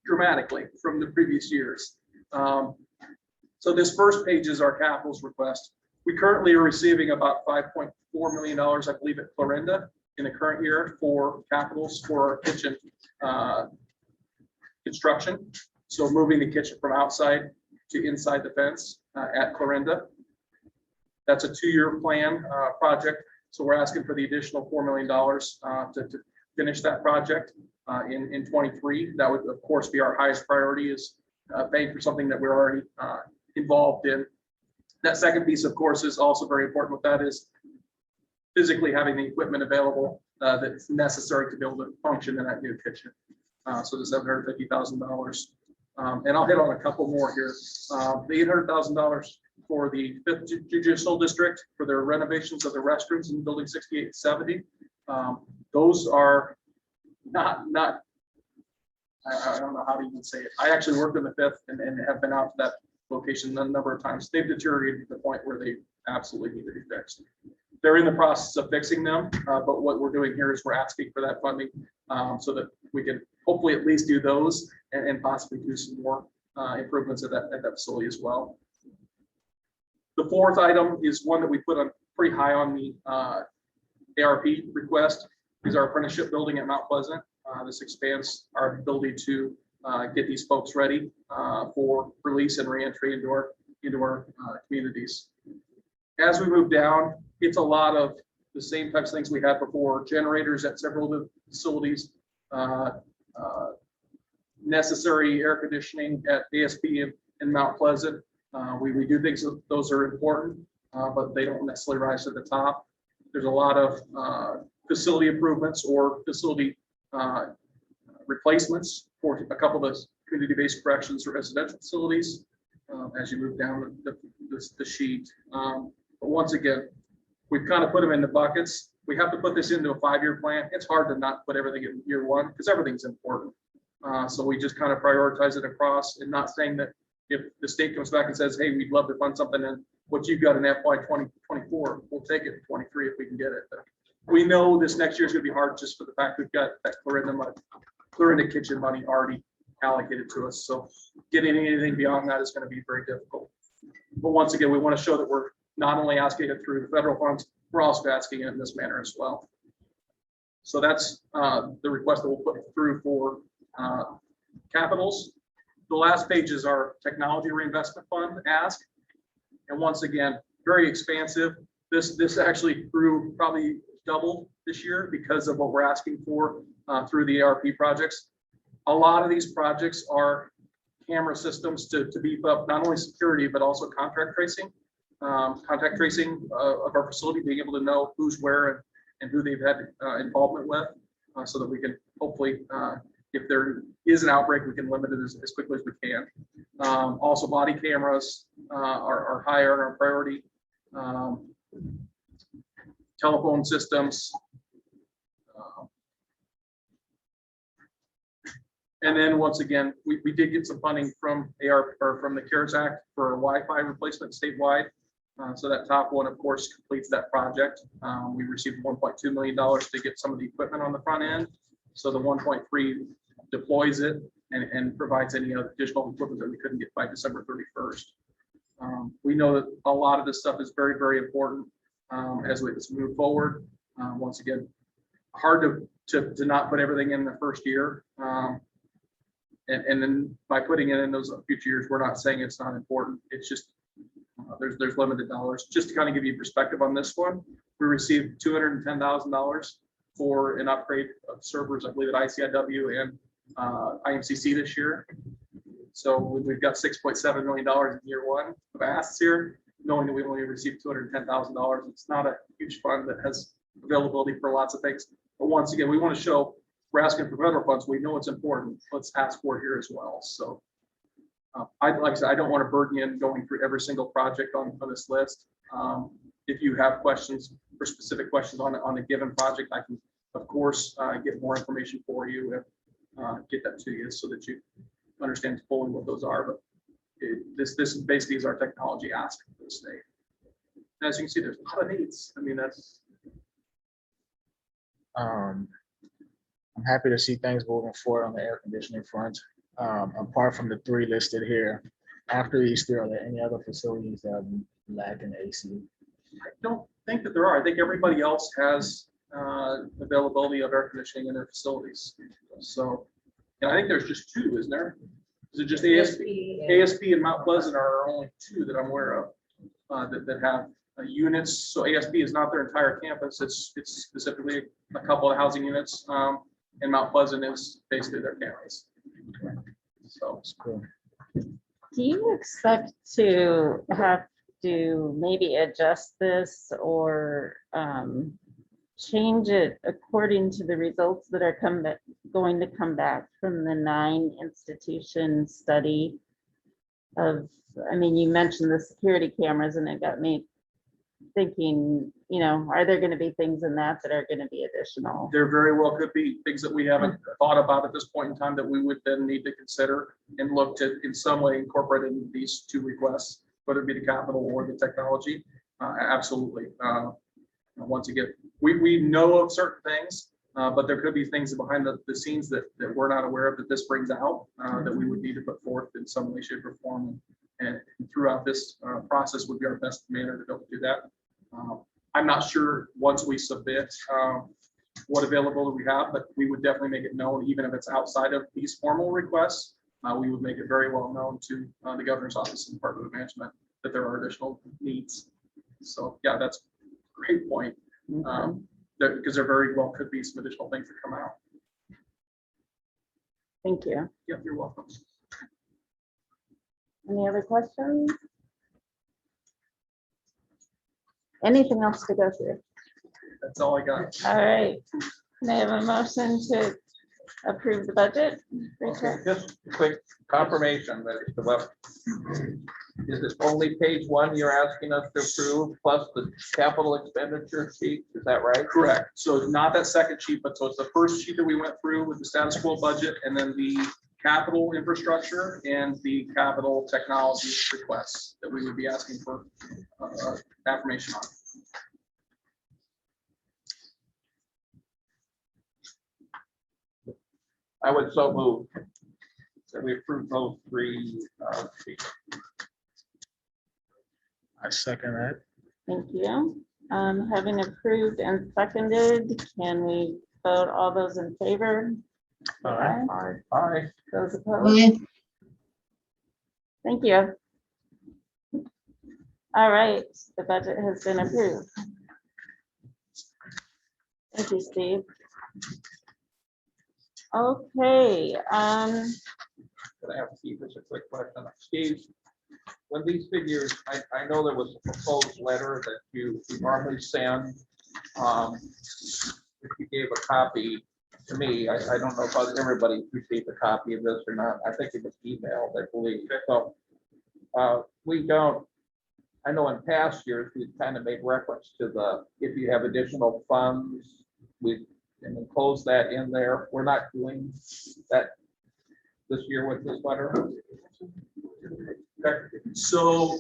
dramatically from the previous years. So this first page is our capitals request. We currently are receiving about $5.4 million, I believe, at Clarinda in the current year for capitals for our kitchen construction. So moving the kitchen from outside to inside the fence at Clarinda. That's a 2-year plan project. So we're asking for the additional $4 million to finish that project in 23. That would, of course, be our highest priority, is paying for something that we're already involved in. That second piece, of course, is also very important. What that is physically having the equipment available that's necessary to be able to function in that new kitchen. So the $750,000. And I'll hit on a couple more here. The $800,000 for the 5th Judicial District for their renovations of the restrooms in building 68 and 70. Those are not I don't know how to even say it. I actually worked in the 5th and have been out to that location a number of times. They've deteriorated to the point where they absolutely need to be fixed. They're in the process of fixing them, but what we're doing here is we're asking for that funding so that we can hopefully at least do those and possibly do some more improvements at that facility as well. The fourth item is one that we put on pretty high on the ARP request, is our apprenticeship building at Mount Pleasant. This expands our ability to get these folks ready for release and reentry into our communities. As we move down, it's a lot of the same types of things we had before: generators at several of the facilities, necessary air conditioning at ASP in Mount Pleasant. We do think those are important, but they don't necessarily rise to the top. There's a lot of facility improvements or facility replacements for a couple of the community-based corrections or residential facilities as you move down the sheet. But once again, we've kind of put them into buckets. We have to put this into a 5-year plan. It's hard to not put everything in year 1 because everything's important. So we just kind of prioritize it across, and not saying that if the state comes back and says, hey, we'd love to fund something in what you've got in FY 2024, we'll take it in 23 if we can get it. But we know this next year is going to be hard just for the fact we've got that Clarinda kitchen money already allocated to us. So getting anything beyond that is going to be very difficult. But once again, we want to show that we're not only asking it through the federal funds, we're also asking it in this manner as well. So that's the request that we'll put through for capitals. The last page is our technology reinvestment fund ask. And once again, very expansive. This actually grew probably double this year because of what we're asking for through the ARP projects. A lot of these projects are camera systems to beef up not only security, but also contact tracing of our facility, being able to know who's where and who they've had involvement with, so that we can hopefully, if there is an outbreak, we can limit it as quickly as we can. Also, body cameras are higher on our priority. Telephone systems. And then once again, we did get some funding from ARP or from the CARES Act for a Wi-Fi replacement statewide. So that top one, of course, completes that project. We received $1.2 million to get some of the equipment on the front end. So the 1.3 deploys it and provides any additional equipment that we couldn't get by December 31st. We know that a lot of this stuff is very, very important as we move forward. Once again, hard to not put everything in the first year. And then by putting it in those future years, we're not saying it's not important. It's just there's limited dollars. Just to kind of give you perspective on this one, we received $210,000 for an upgrade of servers, I believe, at ICIW and IMCC this year. So we've got $6.7 million in year one of asks here, knowing that we only received $210,000. It's not a huge fund that has availability for lots of things. But once again, we want to show we're asking for federal funds. We know it's important. Let's ask for it here as well. So like I said, I don't want to burden you in going through every single project on this list. If you have questions or specific questions on a given project, I can, of course, get more information for you and get that to you so that you understand fully what those are. But this basically is our technology ask for the state. As you can see, there's a lot of needs. I mean, that's. I'm happy to see things moving forward on the air conditioning front. Apart from the 3 listed here, after Easter, are there any other facilities that lack an AC? I don't think that there are. I think everybody else has availability of air conditioning in their facilities. So, and I think there's just 2, isn't there? Is it just ASP and Mount Pleasant are only 2 that I'm aware of that have units. So ASP is not their entire campus. It's specifically a couple of housing units, and Mount Pleasant is basically their campus. So That's cool. Do you expect to have to maybe adjust this or change it according to the results that are going to come back from the 9 institution study of, I mean, you mentioned the security cameras and it got me thinking, you know, are there going to be things in that that are going to be additional? there very well could be things that we haven't thought about at this point in time that we would then need to consider and look to in some way incorporate in these 2 requests, whether it be the capital or the technology. Absolutely. Once again, we know of certain things, but there could be things behind the scenes that we're not aware of that this brings out that we would need to put forth in some way, shape, or form. And throughout this process would be our best manner to be able to do that. I'm not sure once we submit what availability we have, but we would definitely make it known, even if it's outside of these formal requests. We would make it very well known to the governor's office and Department of Management that there are additional needs. So yeah, that's a great point. Because there very well could be some additional things that come out. Thank you. Yep, you're welcome. Any other questions? Anything else to go through? That's all I got. All right. Can I have a motion to approve the budget? Okay, just a quick confirmation that it's the web. Is this only page 1 you're asking us to approve plus the capital expenditure sheet? Is that right? Correct. So it's not that second sheet, but so it's the first sheet that we went through with the status quo budget and then the capital infrastructure and the capital technology requests that we would be asking for affirmation on. I would so move that we approve those 3 sheets. I second that. Thank you. Having approved and seconded, can we vote all those in favor? Aye. Aye. Those opposed? Thank you. All right, the budget has been approved. Thank you, Steve. Okay, Can I have Steve, just a quick question? Steve, when these figures, I know there was a proposed letter that you normally send. If you gave a copy to me, I don't know if everybody received a copy of this or not. I think it was emailed, I believe. So we don't, I know in past years, we've kind of made reference to if you have additional funds, we and enclose that in there. We're not doing that this year with this letter. Okay. So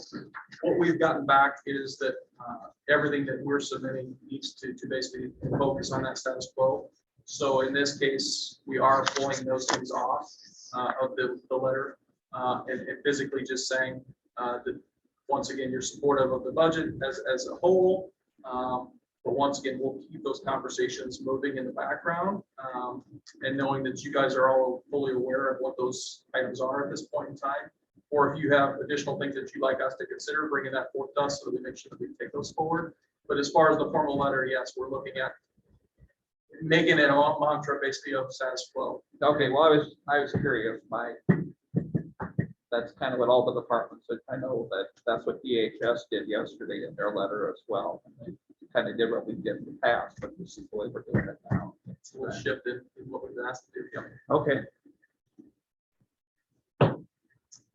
what we've gotten back is that everything that we're submitting needs to basically focus on that status quo. So in this case, we are pulling those things off of the letter and physically just saying that once again, you're supportive of the budget as a whole. But once again, we'll keep those conversations moving in the background and knowing that you guys are all fully aware of what those items are at this point in time. Or if you have additional things that you'd like us to consider, bringing that forth to us so that we make sure that we take those forward. But as far as the formal letter, yes, we're looking at making it a mantra basically of status quo. Okay, well, I was curious, that's kind of what all the departments, I know that that's what DHS did yesterday in their letter as well. They kind of did what we did in the past, but this is the way we're doing it now. It's a little shifted in what we've asked to do. Yeah. Okay.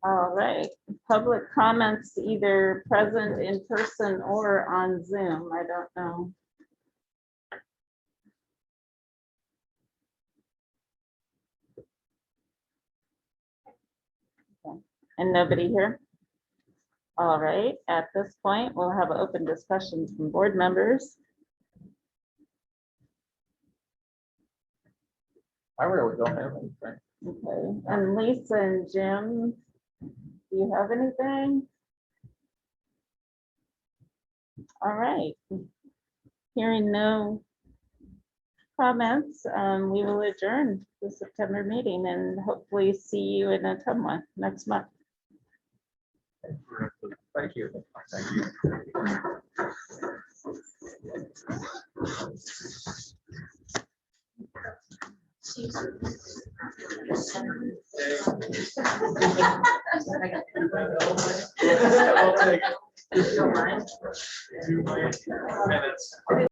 All right, public comments either present in person or on Zoom. I don't know. Okay, and nobody here? All right, at this point, we'll have open discussions from board members. I really don't have anything. Okay, and Lisa and Jim, do you have anything? All right. Hearing no comments, we will adjourn the September meeting and hopefully see you in Ottumwa next month. Thank you. Thank you. I'll take 2 minutes.